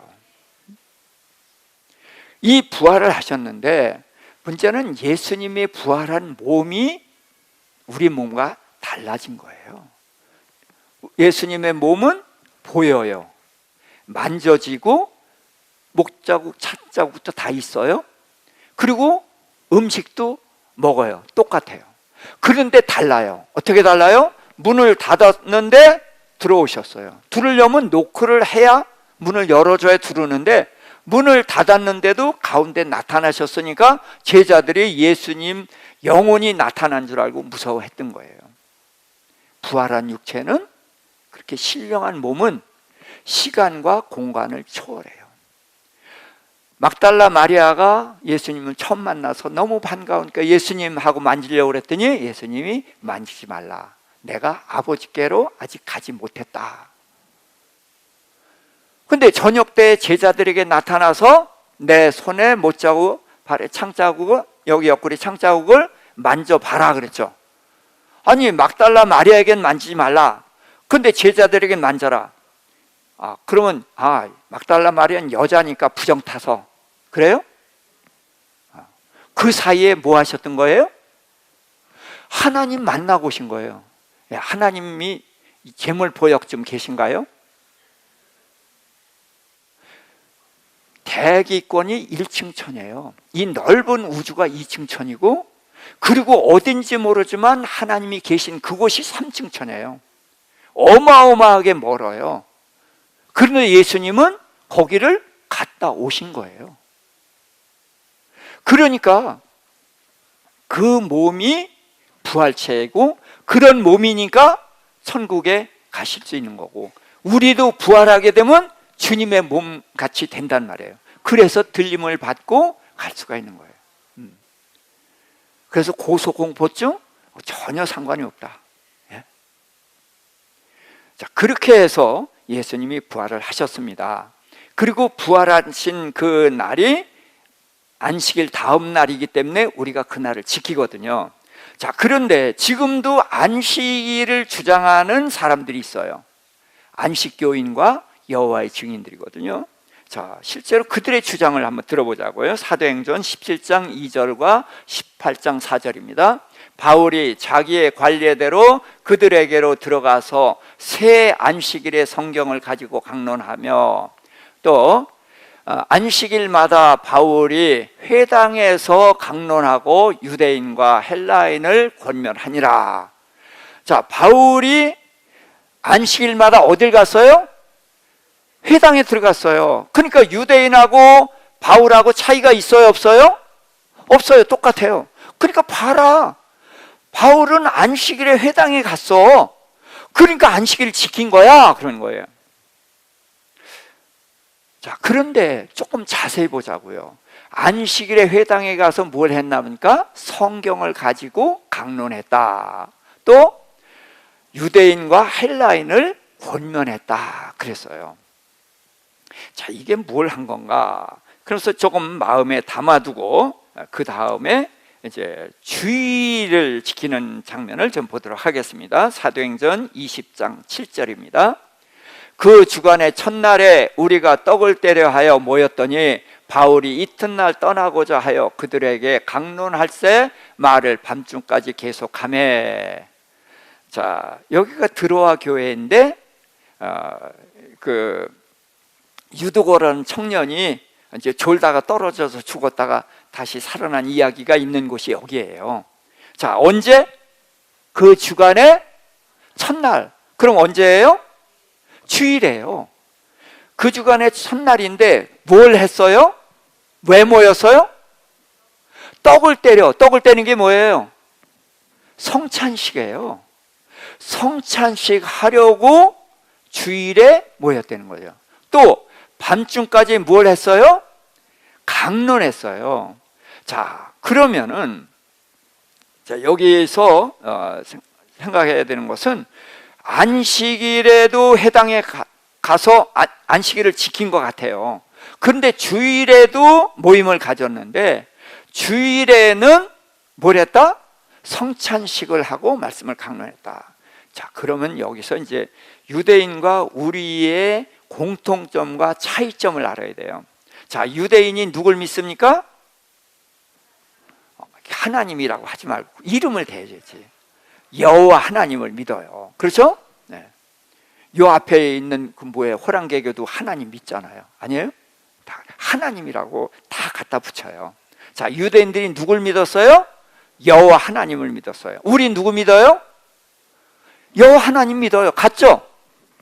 이 부활을 하셨는데 문제는 예수님의 부활한 몸이 우리 몸과 달라진 거예요. 예수님의 몸은 보여요. 만져지고 목자국, 찻자국도 다 있어요. 그리고 음식도 먹어요. 똑같아요. 그런데 달라요. 어떻게 달라요? 문을 닫았는데 들어오셨어요. 들으려면 노크를 해야 문을 열어줘야 들어오는데 문을 닫았는데도 가운데 나타나셨으니까 제자들이 예수님 영혼이 나타난 줄 알고 무서워했던 거예요. 부활한 육체는, 그렇게 신령한 몸은 시간과 공간을 초월해요. 막달라 마리아가 예수님을 처음 만나서 너무 반가우니까 예수님하고 만지려고 그랬더니 예수님이 만지지 말라. 내가 아버지께로 아직 가지 못했다. 근데 저녁 때 제자들에게 나타나서 내 손에 못자국, 발에 창자국을, 여기 옆구리 창자국을 만져봐라 그랬죠. 아니, 막달라 마리아에겐 만지지 말라. 근데 제자들에겐 만져라. 그러면 막달라 마리아는 여자니까 부정 타서 그래요? 그 사이에 뭐 하셨던 거예요? 하나님 만나고 오신 거예요. 하나님이 재물포역 계신가요? 대기권이 1층 천이에요. 이 넓은 우주가 2층 천이고, 그리고 어딘지 모르지만 하나님이 계신 그곳이 3층 천이에요. 어마어마하게 멀어요. 그런데 예수님은 거기를 갔다 오신 거예요. 그러니까 그 몸이 부활체이고, 그런 몸이니까 천국에 가실 수 있는 거고, 우리도 부활하게 되면 주님의 몸 같이 된단 말이에요. 그래서 들림을 받고 갈 수가 있는 거예요. 그래서 고소공포증 전혀 상관이 없다. 예? 자, 그렇게 해서 예수님이 부활을 하셨습니다. 그리고 부활하신 그 날이 안식일 다음 날이기 때문에 우리가 그 날을 지키거든요. 자, 그런데 지금도 안식일을 주장하는 사람들이 있어요. 안식교인과 여호와의 증인들이거든요. 자, 실제로 그들의 주장을 한번 들어보자고요. 사도행전 17장 2절과 18장 4절입니다. 바울이 자기의 관례대로 그들에게로 들어가서 새 안식일의 성경을 가지고 강론하며, 또 안식일마다 바울이 회당에서 강론하고 유대인과 헬라인을 권면하니라. 자, 바울이 안식일마다 어딜 갔어요? 회당에 들어갔어요. 그러니까 유대인하고 바울하고 차이가 있어요, 없어요? 없어요. 똑같아요. 그러니까 봐라, 바울은 안식일에 회당에 갔어. 그러니까 안식일을 지킨 거야, 그런 거예요. 자, 그런데 조금 자세히 보자고요. 안식일에 회당에 가서 뭘 했나니까 성경을 가지고 강론했다. 또 유대인과 헬라인을 권면했다 그랬어요. 자, 이게 뭘 한 건가? 그래서 조금 마음에 담아두고 그 다음에 이제 주의를 지키는 장면을 좀 보도록 하겠습니다. 사도행전 20장 7절입니다. 그 주간의 첫날에 우리가 떡을 떼려 하여 모였더니 바울이 이튿날 떠나고자 하여 그들에게 강론할세 말을 밤중까지 계속하매. 자, 여기가 드로아 교회인데 그 유두고라는 청년이 이제 졸다가 떨어져서 죽었다가 다시 살아난 이야기가 있는 곳이 여기예요. 자, 언제? 그 주간의 첫날. 그럼 언제예요? 주일이에요. 그 주간의 첫날인데 뭘 했어요? 왜 모였어요? 떡을 때려. 떡을 떼는 게 뭐예요? 성찬식이에요. 성찬식 하려고 주일에 모였다는 거죠. 또 밤중까지 뭘 했어요? 강론했어요. 자, 그러면은 자, 여기서 생각해야 되는 것은 안식일에도 회당에 가서 안식일을 지킨 것 같아요. 그런데 주일에도 모임을 가졌는데 주일에는 뭘 했다? 성찬식을 하고 말씀을 강론했다. 자, 그러면 여기서 이제 유대인과 우리의 공통점과 차이점을 알아야 돼요. 자, 유대인이 누굴 믿습니까? 하나님이라고 하지 말고 이름을 대야지. 여호와 하나님을 믿어요. 그렇죠? 네. 요 앞에 있는 그 뭐예요? 호랑개교도 하나님 믿잖아요. 아니에요? 다 하나님이라고 다 갖다 붙여요. 자, 유대인들이 누굴 믿었어요? 여호와 하나님을 믿었어요. 우리 누구 믿어요? 여호와 하나님 믿어요. 같죠?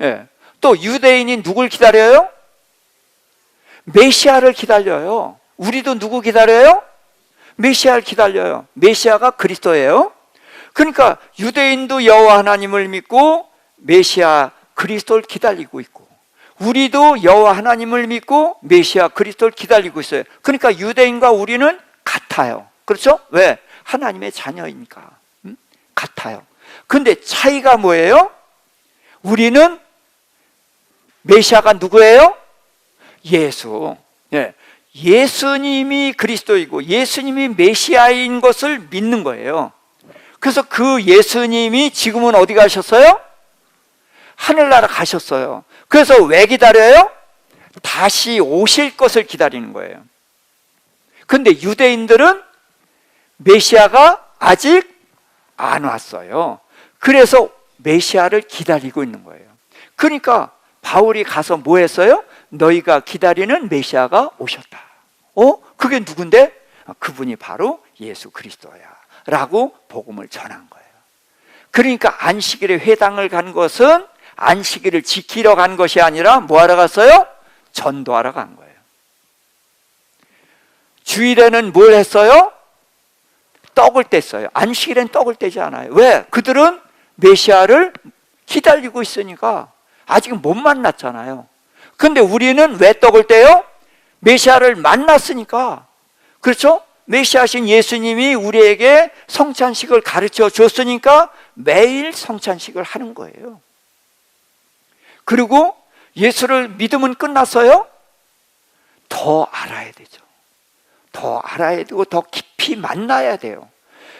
예. 또 유대인이 누굴 기다려요? 메시아를 기다려요. 우리도 누구 기다려요? 메시아를 기다려요. 메시아가 그리스도예요. 그러니까 유대인도 여호와 하나님을 믿고 메시아 그리스도를 기다리고 있고, 우리도 여호와 하나님을 믿고 메시아 그리스도를 기다리고 있어요. 그러니까 유대인과 우리는 같아요. 그렇죠? 왜? 하나님의 자녀이니까. 같아요. 근데 차이가 뭐예요? 우리는 메시아가 누구예요? 예수. 예. 예수님이 그리스도이고 예수님이 메시아인 것을 믿는 거예요. 그래서 그 예수님이 지금은 어디 가셨어요? 하늘나라 가셨어요. 그래서 왜 기다려요? 다시 오실 것을 기다리는 거예요. 근데 유대인들은 메시아가 아직 안 왔어요. 그래서 메시아를 기다리고 있는 거예요. 그러니까 바울이 가서 뭐 했어요? 너희가 기다리는 메시아가 오셨다. 그게 누군데? 그분이 바로 예수 그리스도야 라고 복음을 전한 거예요. 그러니까 안식일에 회당을 간 것은 안식일을 지키러 간 것이 아니라 뭐 하러 갔어요? 전도하러 간 거예요. 주일에는 뭘 했어요? 떡을 뗐어요. 안식일엔 떡을 떼지 않아요. 왜? 그들은 메시아를 기다리고 있으니까 아직 못 만났잖아요. 근데 우리는 왜 떡을 떼요? 메시아를 만났으니까. 그렇죠? 메시아신 예수님이 우리에게 성찬식을 가르쳐 줬으니까 매일 성찬식을 하는 거예요. 그리고 예수를 믿으면 끝났어요? 더 알아야 되죠. 더 알아야 되고 더 깊이 만나야 돼요.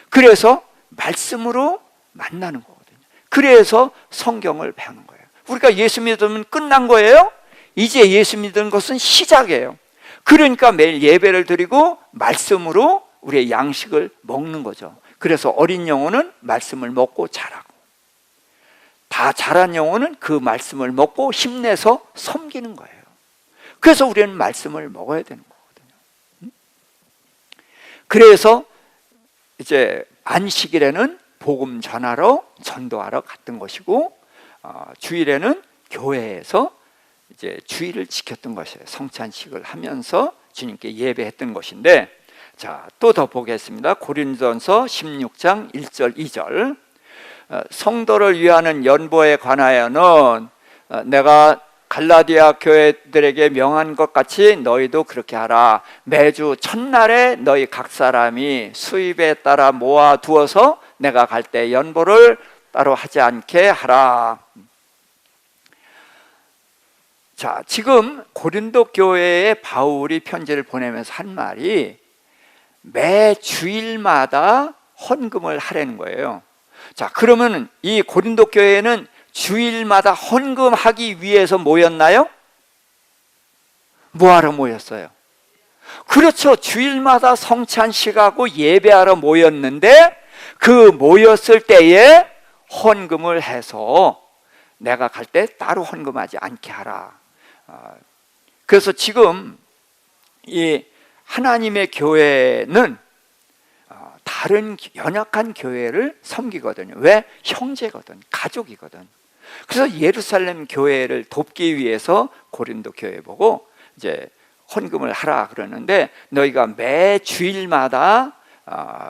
그래서 말씀으로 만나는 거거든요. 그래서 성경을 배우는 거예요. 우리가 예수 믿으면 끝난 거예요? 이제 예수 믿는 것은 시작이에요. 그러니까 매일 예배를 드리고 말씀으로 우리의 양식을 먹는 거죠. 그래서 어린 영혼은 말씀을 먹고 자라고, 다 자란 영혼은 그 말씀을 먹고 힘내서 섬기는 거예요. 그래서 우리는 말씀을 먹어야 되는 거거든요. 그래서 이제 안식일에는 복음 전하러, 전도하러 갔던 것이고, 주일에는 교회에서 이제 주일을 지켰던 것이에요. 성찬식을 하면서 주님께 예배했던 것인데, 자, 또 더 보겠습니다. 고린도전서 16장 1절 2절. 성도를 위하는 연보에 관하여는 내가 갈라디아 교회들에게 명한 것 같이 너희도 그렇게 하라. 매주 첫날에 너희 각 사람이 수입에 따라 모아 두어서 내가 갈 때 연보를 따로 하지 않게 하라. 자, 지금 고린도 교회에 바울이 편지를 보내면서 한 말이 매 주일마다 헌금을 하라는 거예요. 자, 그러면 이 고린도 교회는 주일마다 헌금하기 위해서 모였나요? 뭐하러 모였어요? 그렇죠. 주일마다 성찬식하고 예배하러 모였는데 그 모였을 때에 헌금을 해서 내가 갈 때 따로 헌금하지 않게 하라. 그래서 지금 이 하나님의 교회는 다른 연약한 교회를 섬기거든요. 왜? 형제거든, 가족이거든. 그래서 예루살렘 교회를 돕기 위해서 고린도 교회 보고 이제 헌금을 하라 그러는데, 너희가 매 주일마다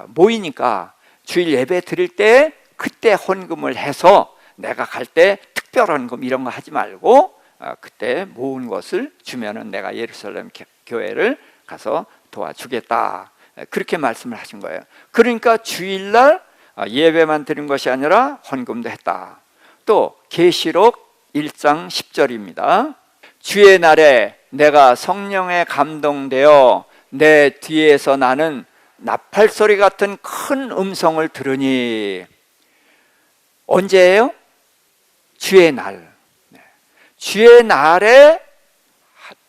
모이니까 주일 예배 드릴 때 그때 헌금을 해서 내가 갈 때 특별 헌금 이런 거 하지 말고 그때 모은 것을 주면은 내가 예루살렘 교회를 가서 도와주겠다. 그렇게 말씀을 하신 거예요. 그러니까 주일날 예배만 드린 것이 아니라 헌금도 했다. 또 계시록 1장 10절입니다. 주의 날에 내가 성령에 감동되어 내 뒤에서 나는 나팔소리 같은 큰 음성을 들으니. 언제예요? 주의 날. 주의 날에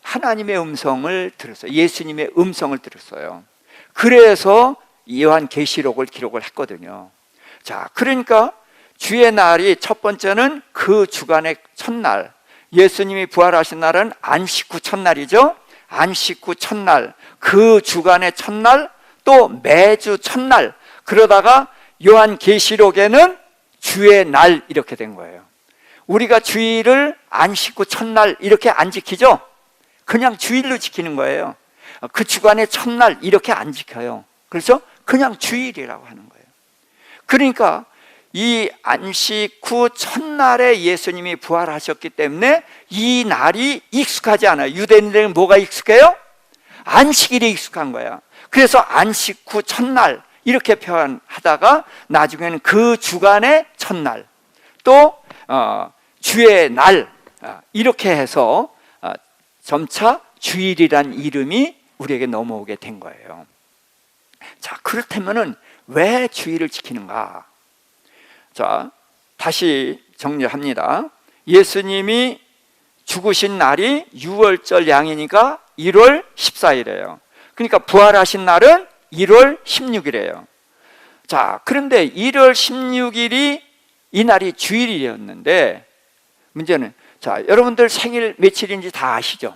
하나님의 음성을 들었어요. 예수님의 음성을 들었어요. 그래서 요한 계시록을 기록을 했거든요. 자, 그러니까 주의 날이 첫 번째는 그 주간의 첫날, 예수님이 부활하신 날은 안식 후 첫날이죠. 안식 후 첫날, 그 주간의 첫날, 또 매주 첫날, 그러다가 요한계시록에는 주의 날 이렇게 된 거예요. 우리가 주일을 안식 후 첫날 이렇게 안 지키죠? 그냥 주일로 지키는 거예요. 그 주간의 첫날 이렇게 안 지켜요. 그래서 그냥 주일이라고 하는 거예요. 그러니까 이 안식 후 첫날에 예수님이 부활하셨기 때문에 이 날이 익숙하지 않아요. 유대인들은 뭐가 익숙해요? 안식일이 익숙한 거야. 그래서 안식 후 첫날 이렇게 표현하다가 나중에는 그 주간의 첫날, 또 주의 날, 이렇게 해서 점차 주일이란 이름이 우리에게 넘어오게 된 거예요. 자, 그렇다면은 왜 주일을 지키는가? 자, 다시 정리합니다. 예수님이 죽으신 날이 6월절 양이니까 1월 14일이에요. 그러니까 부활하신 날은 1월 16일이에요. 자, 그런데 1월 16일이 이 날이 주일이었는데 문제는, 자, 여러분들 생일 며칠인지 다 아시죠?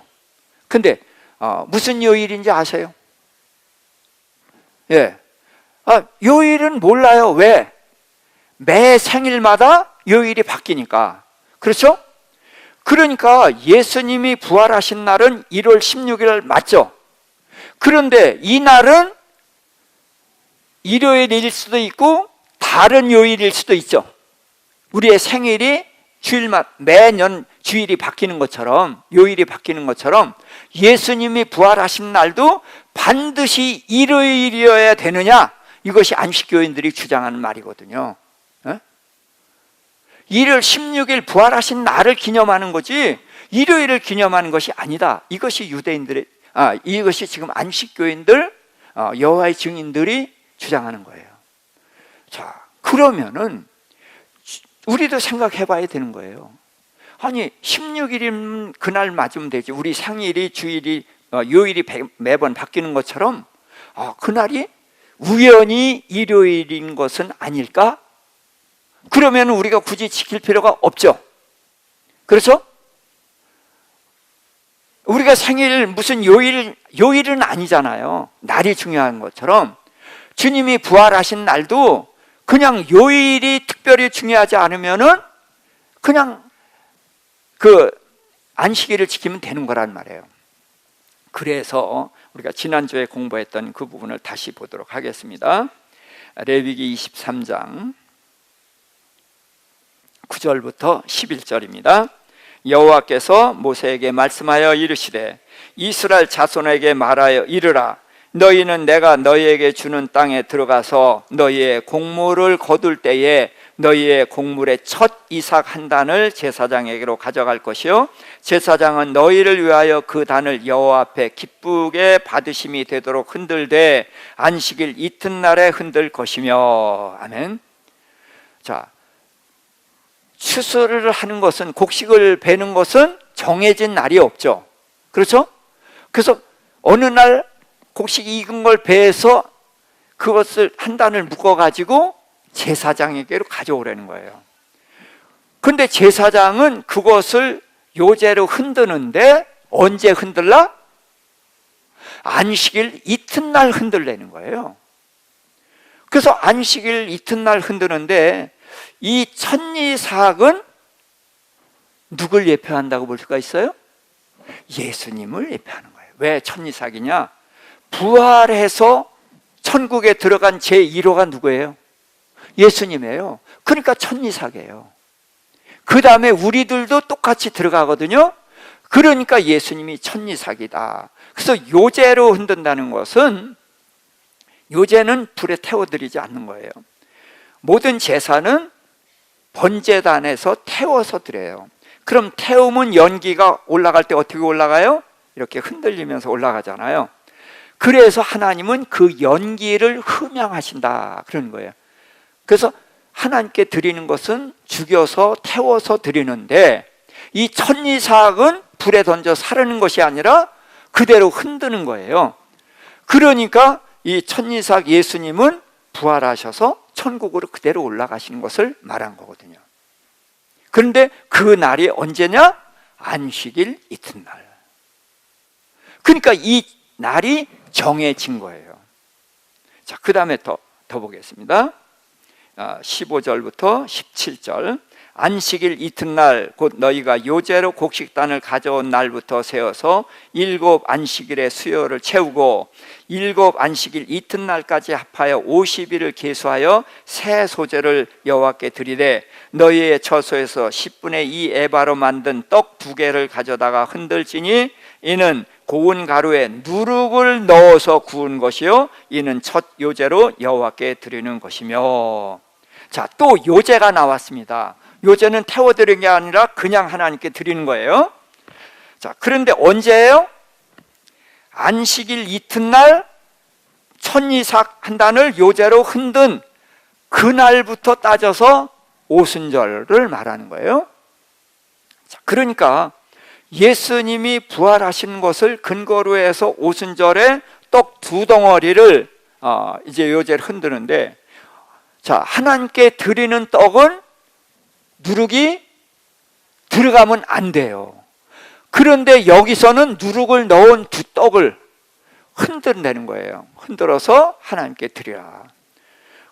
근데 무슨 요일인지 아세요? 예. 요일은 몰라요. 왜? 매 생일마다 요일이 바뀌니까. 그렇죠? 그러니까 예수님이 부활하신 날은 1월 16일 맞죠? 그런데 이 날은 일요일일 수도 있고 다른 요일일 수도 있죠. 우리의 생일이 매년 주일이 바뀌는 것처럼, 요일이 바뀌는 것처럼 예수님이 부활하신 날도 반드시 일요일이어야 되느냐? 이것이 안식교인들이 주장하는 말이거든요. 1월 16일 부활하신 날을 기념하는 거지 일요일을 기념하는 것이 아니다. 이것이 유대인들의, 이것이 지금 안식교인들, 여호와의 증인들이 주장하는 거예요. 자, 그러면은 우리도 생각해 봐야 되는 거예요. 아니 16일이면 그날 맞으면 되지. 우리 생일이 주일이 요일이 매번 바뀌는 것처럼 그날이 우연히 일요일인 것은 아닐까? 그러면 우리가 굳이 지킬 필요가 없죠. 그렇죠? 우리가 생일 무슨 요일은 아니잖아요. 날이 중요한 것처럼 주님이 부활하신 날도 그냥 요일이 특별히 중요하지 않으면은 그냥 그 안식일을 지키면 되는 거란 말이에요. 그래서 우리가 지난주에 공부했던 그 부분을 다시 보도록 하겠습니다. 레위기 23장 9절부터 11절입니다. 여호와께서 모세에게 말씀하여 이르시되 이스라엘 자손에게 말하여 이르라. 너희는 내가 너희에게 주는 땅에 들어가서 너희의 곡물을 거둘 때에 너희의 곡물의 첫 이삭 한 단을 제사장에게로 가져갈 것이요 제사장은 너희를 위하여 그 단을 여호와 앞에 기쁘게 받으심이 되도록 흔들되 안식일 이튿날에 흔들 것이며. 아멘. 자, 추수를 하는 것은, 곡식을 베는 것은 정해진 날이 없죠. 그렇죠? 그래서 어느 날 곡식이 익은 걸 베서 그것을 한 단을 묶어가지고 제사장에게로 가져오라는 거예요. 그런데 제사장은 그것을 요제로 흔드는데 언제 흔들라? 안식일 이튿날 흔들라는 거예요. 그래서 안식일 이튿날 흔드는데 이 첫이삭은 누굴 예표한다고 볼 수가 있어요? 예수님을 예표하는 거예요. 왜 첫이삭이냐? 부활해서 천국에 들어간 제1호가 누구예요? 예수님이에요. 그러니까 첫이삭이에요. 그 다음에 우리들도 똑같이 들어가거든요. 그러니까 예수님이 첫이삭이다. 그래서 요제로 흔든다는 것은, 요제는 불에 태워드리지 않는 거예요. 모든 제사는 번제단에서 태워서 드려요. 그럼 태우면 연기가 올라갈 때 어떻게 올라가요? 이렇게 흔들리면서 올라가잖아요. 그래서 하나님은 그 연기를 흠양하신다 그러는 거예요. 그래서 하나님께 드리는 것은 죽여서 태워서 드리는데 이 첫이삭은 불에 던져 사르는 것이 아니라 그대로 흔드는 거예요. 그러니까 이 첫이삭 예수님은 부활하셔서 천국으로 그대로 올라가시는 것을 말한 거거든요. 그런데 그 날이 언제냐? 안식일 이튿날. 그러니까 이 날이 정해진 거예요. 자, 그 다음에 더 보겠습니다. 15절부터 17절. 안식일 이튿날 곧 너희가 요제로 곡식단을 가져온 날부터 세어서 7 안식일의 수요를 채우고 7 안식일 이튿날까지 합하여 50일을 계수하여 새 소재를 여호와께 드리되 너희의 처소에서 10분의 2 에바로 만든 떡 2개를 가져다가 흔들지니 이는 고운 가루에 누룩을 넣어서 구운 것이요 이는 첫 요제로 여호와께 드리는 것이며. 자, 또 요제가 나왔습니다. 요제는 태워드리는 게 아니라 그냥 하나님께 드리는 거예요. 자, 그런데 언제예요? 안식일 이튿날 천이삭 한 단을 요제로 흔든 그날부터 따져서 오순절을 말하는 거예요. 자, 그러니까 예수님이 부활하신 것을 근거로 해서 오순절에 떡 2덩어리를 이제 요제를 흔드는데, 자, 하나님께 드리는 떡은 누룩이 들어가면 안 돼요. 그런데 여기서는 누룩을 넣은 2떡을 흔든다는 거예요. 흔들어서 하나님께 드리라.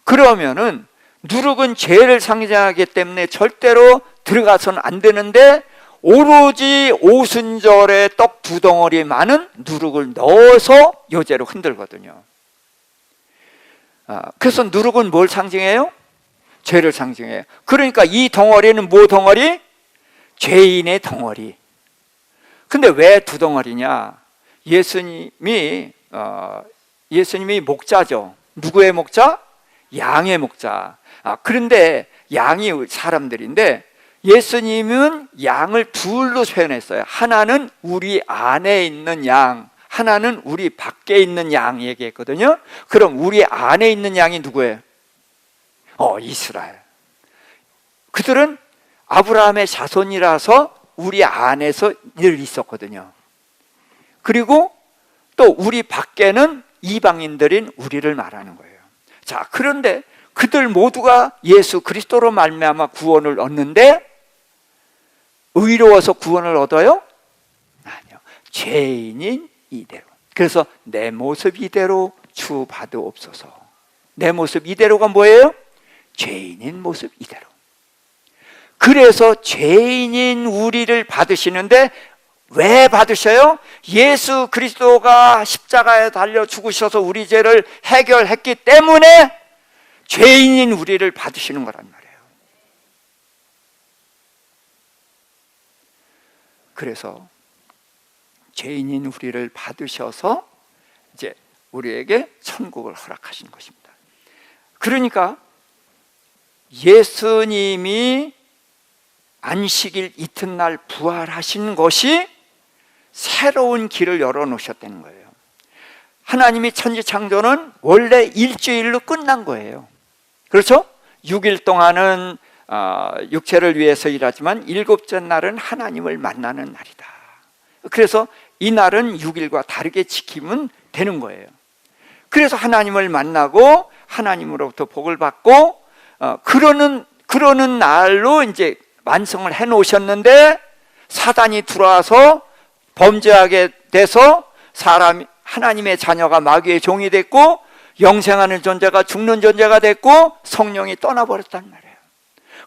그러면은 누룩은 죄를 상징하기 때문에 절대로 들어가서는 안 되는데 오로지 오순절에 떡 2덩어리만은 누룩을 넣어서 요제로 흔들거든요. 그래서 누룩은 뭘 상징해요? 죄를 상징해요. 그러니까 이 덩어리는 뭐 덩어리? 죄인의 덩어리. 근데 왜 2덩어리냐? 예수님이 목자죠. 누구의 목자? 양의 목자. 그런데 양이 사람들인데 예수님은 양을 둘로 표현했어요. 하나는 우리 안에 있는 양, 하나는 우리 밖에 있는 양 얘기했거든요. 그럼 우리 안에 있는 양이 누구예요? 이스라엘. 그들은 아브라함의 자손이라서 우리 안에서 늘 있었거든요. 그리고 또 우리 밖에는 이방인들인 우리를 말하는 거예요. 자, 그런데 그들 모두가 예수 그리스도로 말미암아 구원을 얻는데 의로워서 구원을 얻어요? 아니요. 죄인인 이대로. 그래서 내 모습 이대로 주 받으옵소서. 내 모습 이대로가 뭐예요? 죄인인 모습 이대로. 그래서 죄인인 우리를 받으시는데 왜 받으셔요? 예수 그리스도가 십자가에 달려 죽으셔서 우리 죄를 해결했기 때문에 죄인인 우리를 받으시는 거란 말이에요. 그래서 죄인인 우리를 받으셔서 이제 우리에게 천국을 허락하신 것입니다. 그러니까 예수님이 안식일 이튿날 부활하신 것이 새로운 길을 열어놓으셨다는 거예요. 하나님이 천지창조는 원래 일주일로 끝난 거예요. 그렇죠? 6일 동안은 육체를 위해서 일하지만 7째 날은 하나님을 만나는 날이다. 그래서 이 날은 6일과 다르게 지키면 되는 거예요. 그래서 하나님을 만나고 하나님으로부터 복을 받고 그러는 날로 이제 완성을 해 놓으셨는데 사단이 들어와서 범죄하게 돼서 하나님의 자녀가 마귀의 종이 됐고 영생하는 존재가 죽는 존재가 됐고 성령이 떠나버렸단 말이에요.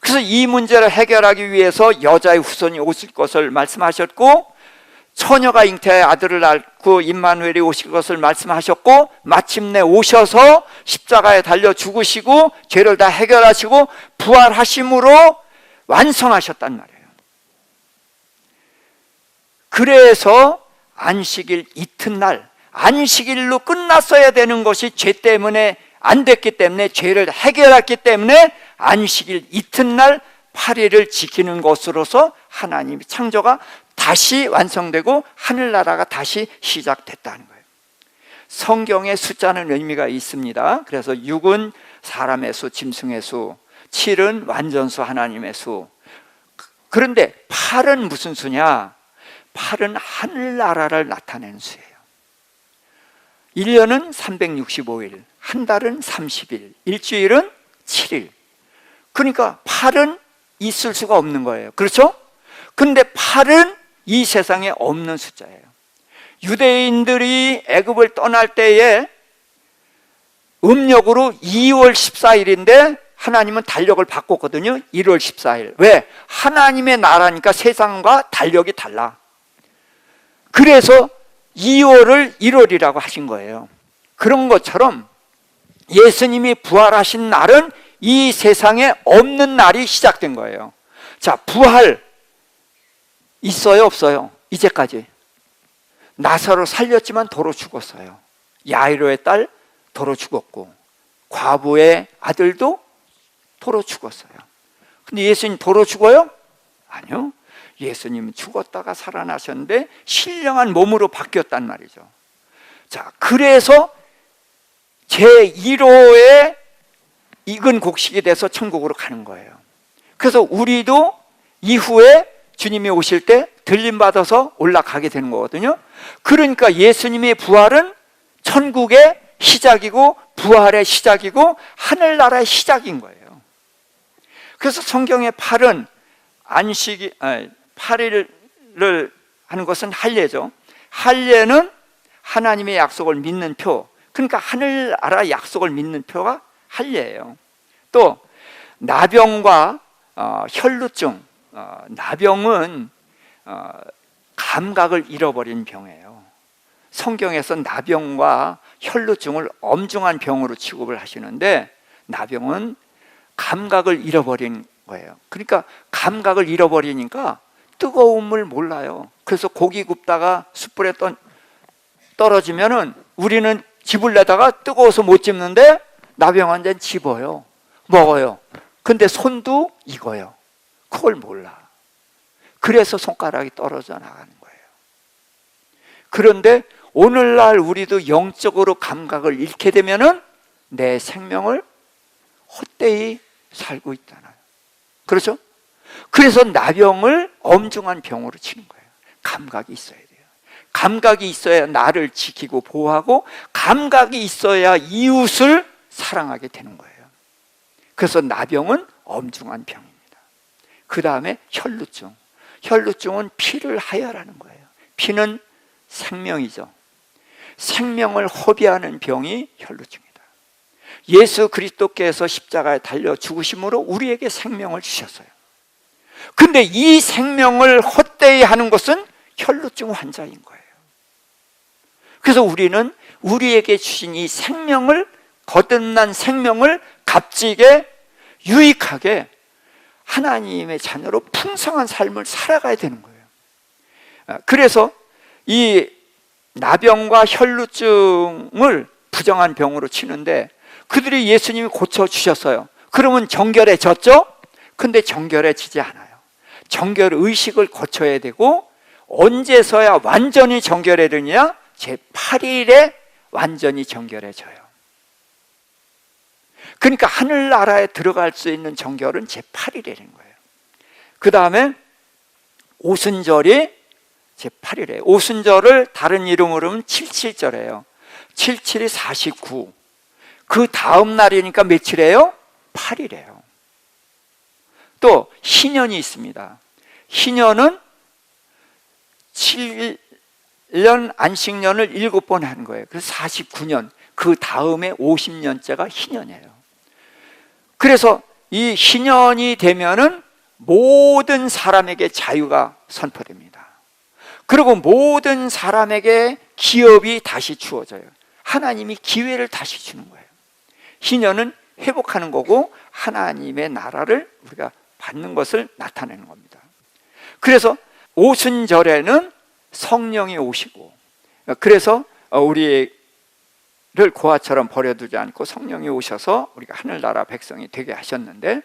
그래서 이 문제를 해결하기 위해서 여자의 후손이 오실 것을 말씀하셨고 처녀가 잉태하여 아들을 낳고 임마누엘이 오실 것을 말씀하셨고 마침내 오셔서 십자가에 달려 죽으시고 죄를 다 해결하시고 부활하심으로 완성하셨단 말이에요. 그래서 안식일 이튿날, 안식일로 끝났어야 되는 것이 죄 때문에 안 됐기 때문에 죄를 해결했기 때문에 안식일 이튿날 8일을 지키는 것으로서 하나님의 창조가 다시 완성되고 하늘나라가 다시 시작됐다는 거예요. 성경의 숫자는 의미가 있습니다. 그래서 6은 사람의 수, 짐승의 수, 7은 완전수 하나님의 수. 그런데 8은 무슨 수냐? 8은 하늘나라를 나타내는 수예요. 1년은 365일, 한 달은 30일, 일주일은 7일. 그러니까 8은 있을 수가 없는 거예요. 그렇죠? 근데 8은 이 세상에 없는 숫자예요. 유대인들이 애굽을 떠날 때에 음력으로 2월 14일인데 하나님은 달력을 바꿨거든요. 1월 14일. 왜? 하나님의 나라니까 세상과 달력이 달라. 그래서 2월을 1월이라고 하신 거예요. 그런 것처럼 예수님이 부활하신 날은 이 세상에 없는 날이 시작된 거예요. 자, 부활 있어요, 없어요? 이제까지. 나사로 살렸지만 도로 죽었어요. 야이로의 딸 도로 죽었고, 과부의 아들도 도로 죽었어요. 근데 예수님 도로 죽어요? 아니요. 예수님은 죽었다가 살아나셨는데 신령한 몸으로 바뀌었단 말이죠. 자, 그래서 제1호의 익은 곡식이 돼서 천국으로 가는 거예요. 그래서 우리도 이후에 주님이 오실 때 들림받아서 올라가게 되는 거거든요. 그러니까 예수님의 부활은 천국의 시작이고 부활의 시작이고 하늘나라의 시작인 거예요. 그래서 성경의 8은 8일을 하는 것은 할례죠. 할례는 하나님의 약속을 믿는 표, 그러니까 하늘나라 약속을 믿는 표가 할례예요. 또 나병과 혈루증, 나병은 감각을 잃어버린 병이에요. 성경에서 나병과 혈루증을 엄중한 병으로 취급을 하시는데 나병은 감각을 잃어버린 거예요. 그러니까 감각을 잃어버리니까 뜨거움을 몰라요. 그래서 고기 굽다가 숯불에 떨어지면은 우리는 집을 내다가 뜨거워서 못 집는데 나병 환자는 집어요. 먹어요. 근데 손도 익어요. 그걸 몰라. 그래서 손가락이 떨어져 나가는 거예요. 그런데 오늘날 우리도 영적으로 감각을 잃게 되면은 내 생명을 헛되이 살고 있잖아요. 그렇죠? 그래서 나병을 엄중한 병으로 치는 거예요. 감각이 있어야 돼요. 감각이 있어야 나를 지키고 보호하고 감각이 있어야 이웃을 사랑하게 되는 거예요. 그래서 나병은 엄중한 병입니다. 그 다음에 혈루증. 혈루증은 피를 하혈하는 거예요. 피는 생명이죠. 생명을 허비하는 병이 혈루증입니다. 예수 그리스도께서 십자가에 달려 죽으심으로 우리에게 생명을 주셨어요. 근데 이 생명을 헛되이 하는 것은 혈루증 환자인 거예요. 그래서 우리는 우리에게 주신 이 생명을, 거듭난 생명을 값지게 유익하게 하나님의 자녀로 풍성한 삶을 살아가야 되는 거예요. 그래서 이 나병과 혈루증을 부정한 병으로 치는데 그들이 예수님이 고쳐주셨어요. 그러면 정결해졌죠? 근데 정결해지지 않아요. 정결 의식을 거쳐야 되고 언제서야 완전히 정결해지냐? 제8일에 완전히 정결해져요. 그러니까 하늘나라에 들어갈 수 있는 정결은 제8일이라는 거예요. 그 다음에 오순절이 제8일이에요. 오순절을 다른 이름으로는 77절이에요. 77이 49. 그 다음 날이니까 며칠이에요? 8일이에요. 또 희년이 있습니다. 희년은 7년 안식년을 7번 하는 거예요. 그래서 49년, 그 다음에 50년째가 희년이에요. 그래서 이 희년이 되면은 모든 사람에게 자유가 선포됩니다. 그리고 모든 사람에게 기업이 다시 주어져요. 하나님이 기회를 다시 주는 거예요. 희년은 회복하는 거고 하나님의 나라를 우리가 받는 것을 나타내는 겁니다. 그래서 오순절에는 성령이 오시고, 그래서 우리를 고아처럼 버려두지 않고 성령이 오셔서 우리가 하늘나라 백성이 되게 하셨는데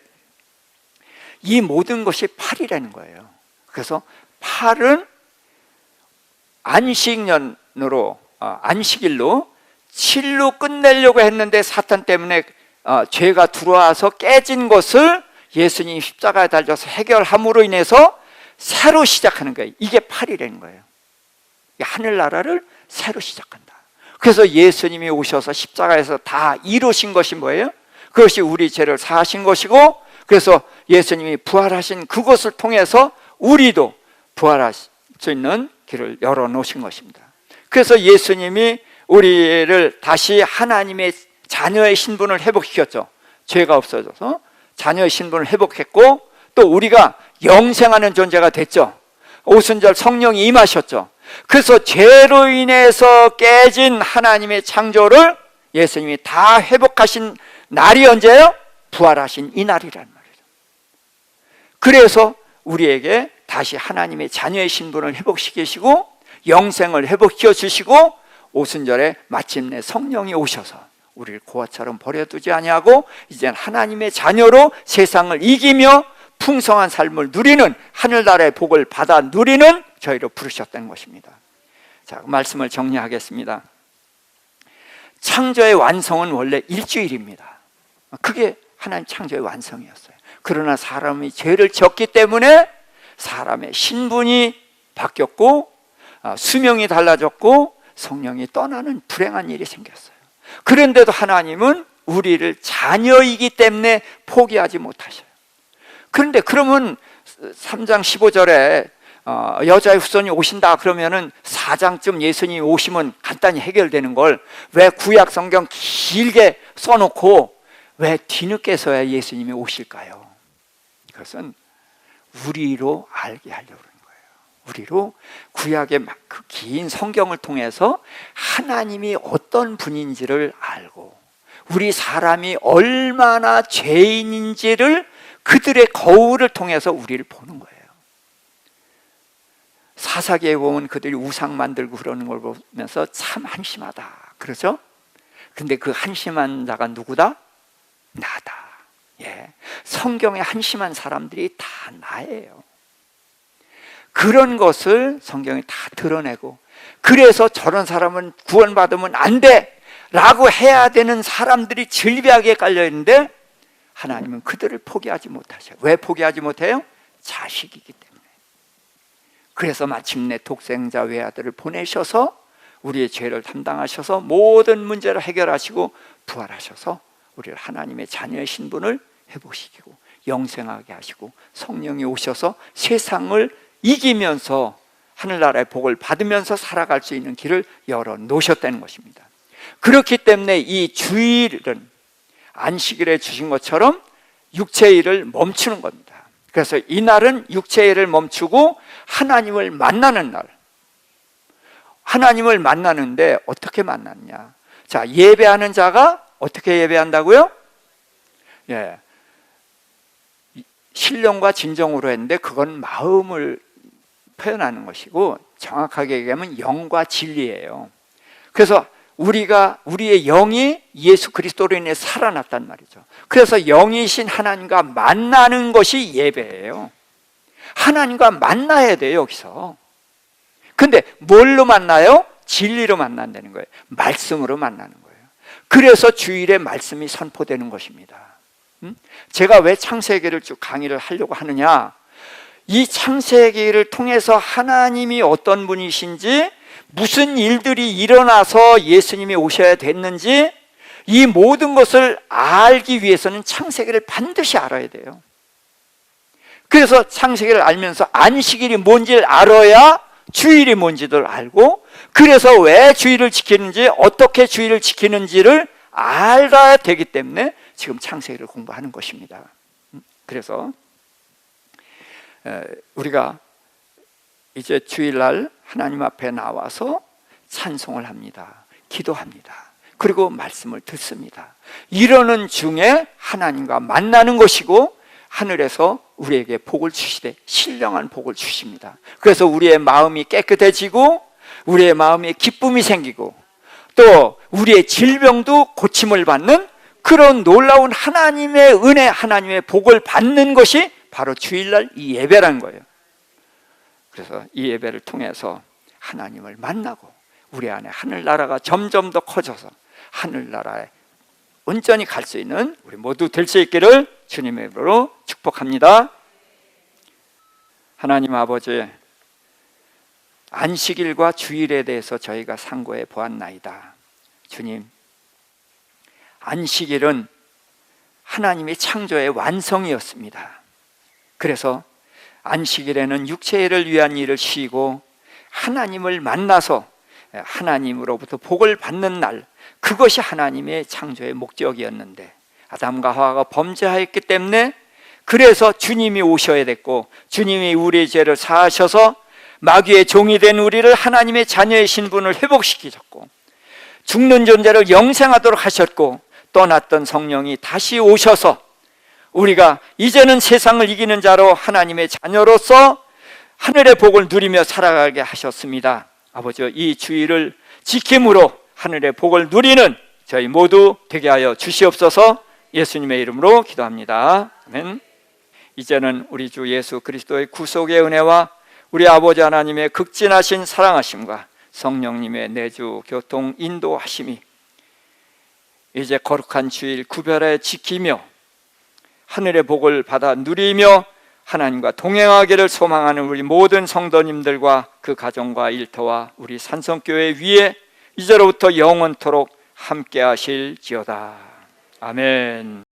이 모든 것이 8이라는 거예요. 그래서 8은 안식년으로 안식일로 7로 끝내려고 했는데 사탄 때문에 죄가 들어와서 깨진 것을 예수님이 십자가에 달려서 해결함으로 인해서 새로 시작하는 거예요. 이게 8이라는 거예요. 하늘나라를 새로 시작한다. 그래서 예수님이 오셔서 십자가에서 다 이루신 것이 뭐예요? 그것이 우리 죄를 사하신 것이고, 그래서 예수님이 부활하신 그것을 통해서 우리도 부활할 수 있는 길을 열어놓으신 것입니다. 그래서 예수님이 우리를 다시 하나님의 자녀의 신분을 회복시켰죠. 죄가 없어져서 자녀의 신분을 회복했고, 또 우리가 영생하는 존재가 됐죠. 오순절 성령이 임하셨죠. 그래서 죄로 인해서 깨진 하나님의 창조를 예수님이 다 회복하신 날이 언제예요? 부활하신 이 날이란 말이죠. 그래서 우리에게 다시 하나님의 자녀의 신분을 회복시키시고 영생을 회복시켜 주시고, 오순절에 마침내 성령이 오셔서 우리를 고아처럼 버려두지 아니하고 이제는 하나님의 자녀로 세상을 이기며 풍성한 삶을 누리는, 하늘나라의 복을 받아 누리는 저희로 부르셨다는 것입니다. 자, 말씀을 정리하겠습니다. 창조의 완성은 원래 일주일입니다. 그게 하나님 창조의 완성이었어요. 그러나 사람이 죄를 지었기 때문에 사람의 신분이 바뀌었고 수명이 달라졌고 성령이 떠나는 불행한 일이 생겼어요. 그런데도 하나님은 우리를 자녀이기 때문에 포기하지 못하셔요. 그런데 그러면 3장 15절에 여자의 후손이 오신다 그러면은 4장쯤 예수님이 오시면 간단히 해결되는 걸 왜 구약 성경 길게 써놓고 왜 뒤늦게서야 예수님이 오실까요? 그것은 우리로 알게 하려고 그러는 거예요. 우리로 구약의 그 긴 성경을 통해서 하나님이 어떤 분인지를 알고 우리 사람이 얼마나 죄인인지를 그들의 거울을 통해서 우리를 보는 거예요. 사사기에 보면 그들이 우상 만들고 그러는 걸 보면서 참 한심하다 그러죠? 근데 그 한심한 자가 누구다? 나다. 예. 성경에 한심한 사람들이 다 나예요. 그런 것을 성경이 다 드러내고, 그래서 저런 사람은 구원받으면 안 돼 라고 해야 되는 사람들이 질비하게 깔려있는데 하나님은 그들을 포기하지 못하셔요. 왜 포기하지 못해요? 자식이기 때문에. 그래서 마침내 독생자 외아들을 보내셔서 우리의 죄를 담당하셔서 모든 문제를 해결하시고 부활하셔서 우리를 하나님의 자녀의 신분을 회복시키고 영생하게 하시고 성령이 오셔서 세상을 이기면서 하늘나라의 복을 받으면서 살아갈 수 있는 길을 열어 놓으셨다는 것입니다. 그렇기 때문에 이 주일은 안식일에 주신 것처럼 육체의 일을 멈추는 겁니다. 그래서 이 날은 육체의 일을 멈추고 하나님을 만나는 날. 하나님을 만나는데 어떻게 만났냐? 자, 예배하는 자가 어떻게 예배한다고요? 예, 신령과 진정으로 했는데 그건 마음을 표현하는 것이고 정확하게 얘기하면 영과 진리예요. 그래서 우리의 영이 예수 그리스도로 인해 살아났단 말이죠. 그래서 영이신 하나님과 만나는 것이 예배예요. 하나님과 만나야 돼요, 여기서. 근데 뭘로 만나요? 진리로 만난다는 거예요. 말씀으로 만나는 거예요. 그래서 주일에 말씀이 선포되는 것입니다. 제가 왜 창세기를 쭉 강의를 하려고 하느냐? 이 창세기를 통해서 하나님이 어떤 분이신지, 무슨 일들이 일어나서 예수님이 오셔야 됐는지, 이 모든 것을 알기 위해서는 창세기를 반드시 알아야 돼요. 그래서 창세기를 알면서 안식일이 뭔지를 알아야 주일이 뭔지도 알고, 그래서 왜 주일을 지키는지, 어떻게 주일을 지키는지를 알아야 되기 때문에 지금 창세기를 공부하는 것입니다. 그래서 우리가 이제 주일날 하나님 앞에 나와서 찬송을 합니다. 기도합니다. 그리고 말씀을 듣습니다. 이러는 중에 하나님과 만나는 것이고 하늘에서 우리에게 복을 주시되 신령한 복을 주십니다. 그래서 우리의 마음이 깨끗해지고 우리의 마음에 기쁨이 생기고 또 우리의 질병도 고침을 받는 그런 놀라운 하나님의 은혜, 하나님의 복을 받는 것이 바로 주일날 이 예배라는 거예요. 그래서 이 예배를 통해서 하나님을 만나고 우리 안에 하늘나라가 점점 더 커져서 하늘나라에 온전히 갈 수 있는 우리 모두 될 수 있기를 주님의 이름으로 축복합니다. 하나님 아버지, 안식일과 주일에 대해서 저희가 상고해 보았나이다. 주님, 안식일은 하나님의 창조의 완성이었습니다. 그래서 안식일에는 육체를 위한 일을 쉬고 하나님을 만나서 하나님으로부터 복을 받는 날, 그것이 하나님의 창조의 목적이었는데 아담과 하와가 범죄하였기 때문에, 그래서 주님이 오셔야 됐고 주님이 우리의 죄를 사하셔서 마귀의 종이 된 우리를 하나님의 자녀의 신분을 회복시키셨고, 죽는 존재를 영생하도록 하셨고, 떠났던 성령이 다시 오셔서 우리가 이제는 세상을 이기는 자로 하나님의 자녀로서 하늘의 복을 누리며 살아가게 하셨습니다. 아버지, 이 주의를 지킴으로 하늘의 복을 누리는 저희 모두 되게 하여 주시옵소서. 예수님의 이름으로 기도합니다. 아멘. 이제는 우리 주 예수 그리스도의 구속의 은혜와 우리 아버지 하나님의 극진하신 사랑하심과 성령님의 내주 교통 인도하심이 이제 거룩한 주일 구별해 지키며 하늘의 복을 받아 누리며 하나님과 동행하기를 소망하는 우리 모든 성도님들과 그 가정과 일터와 우리 산성교회 위에 이제로부터 영원토록 함께 하실지어다. 아멘.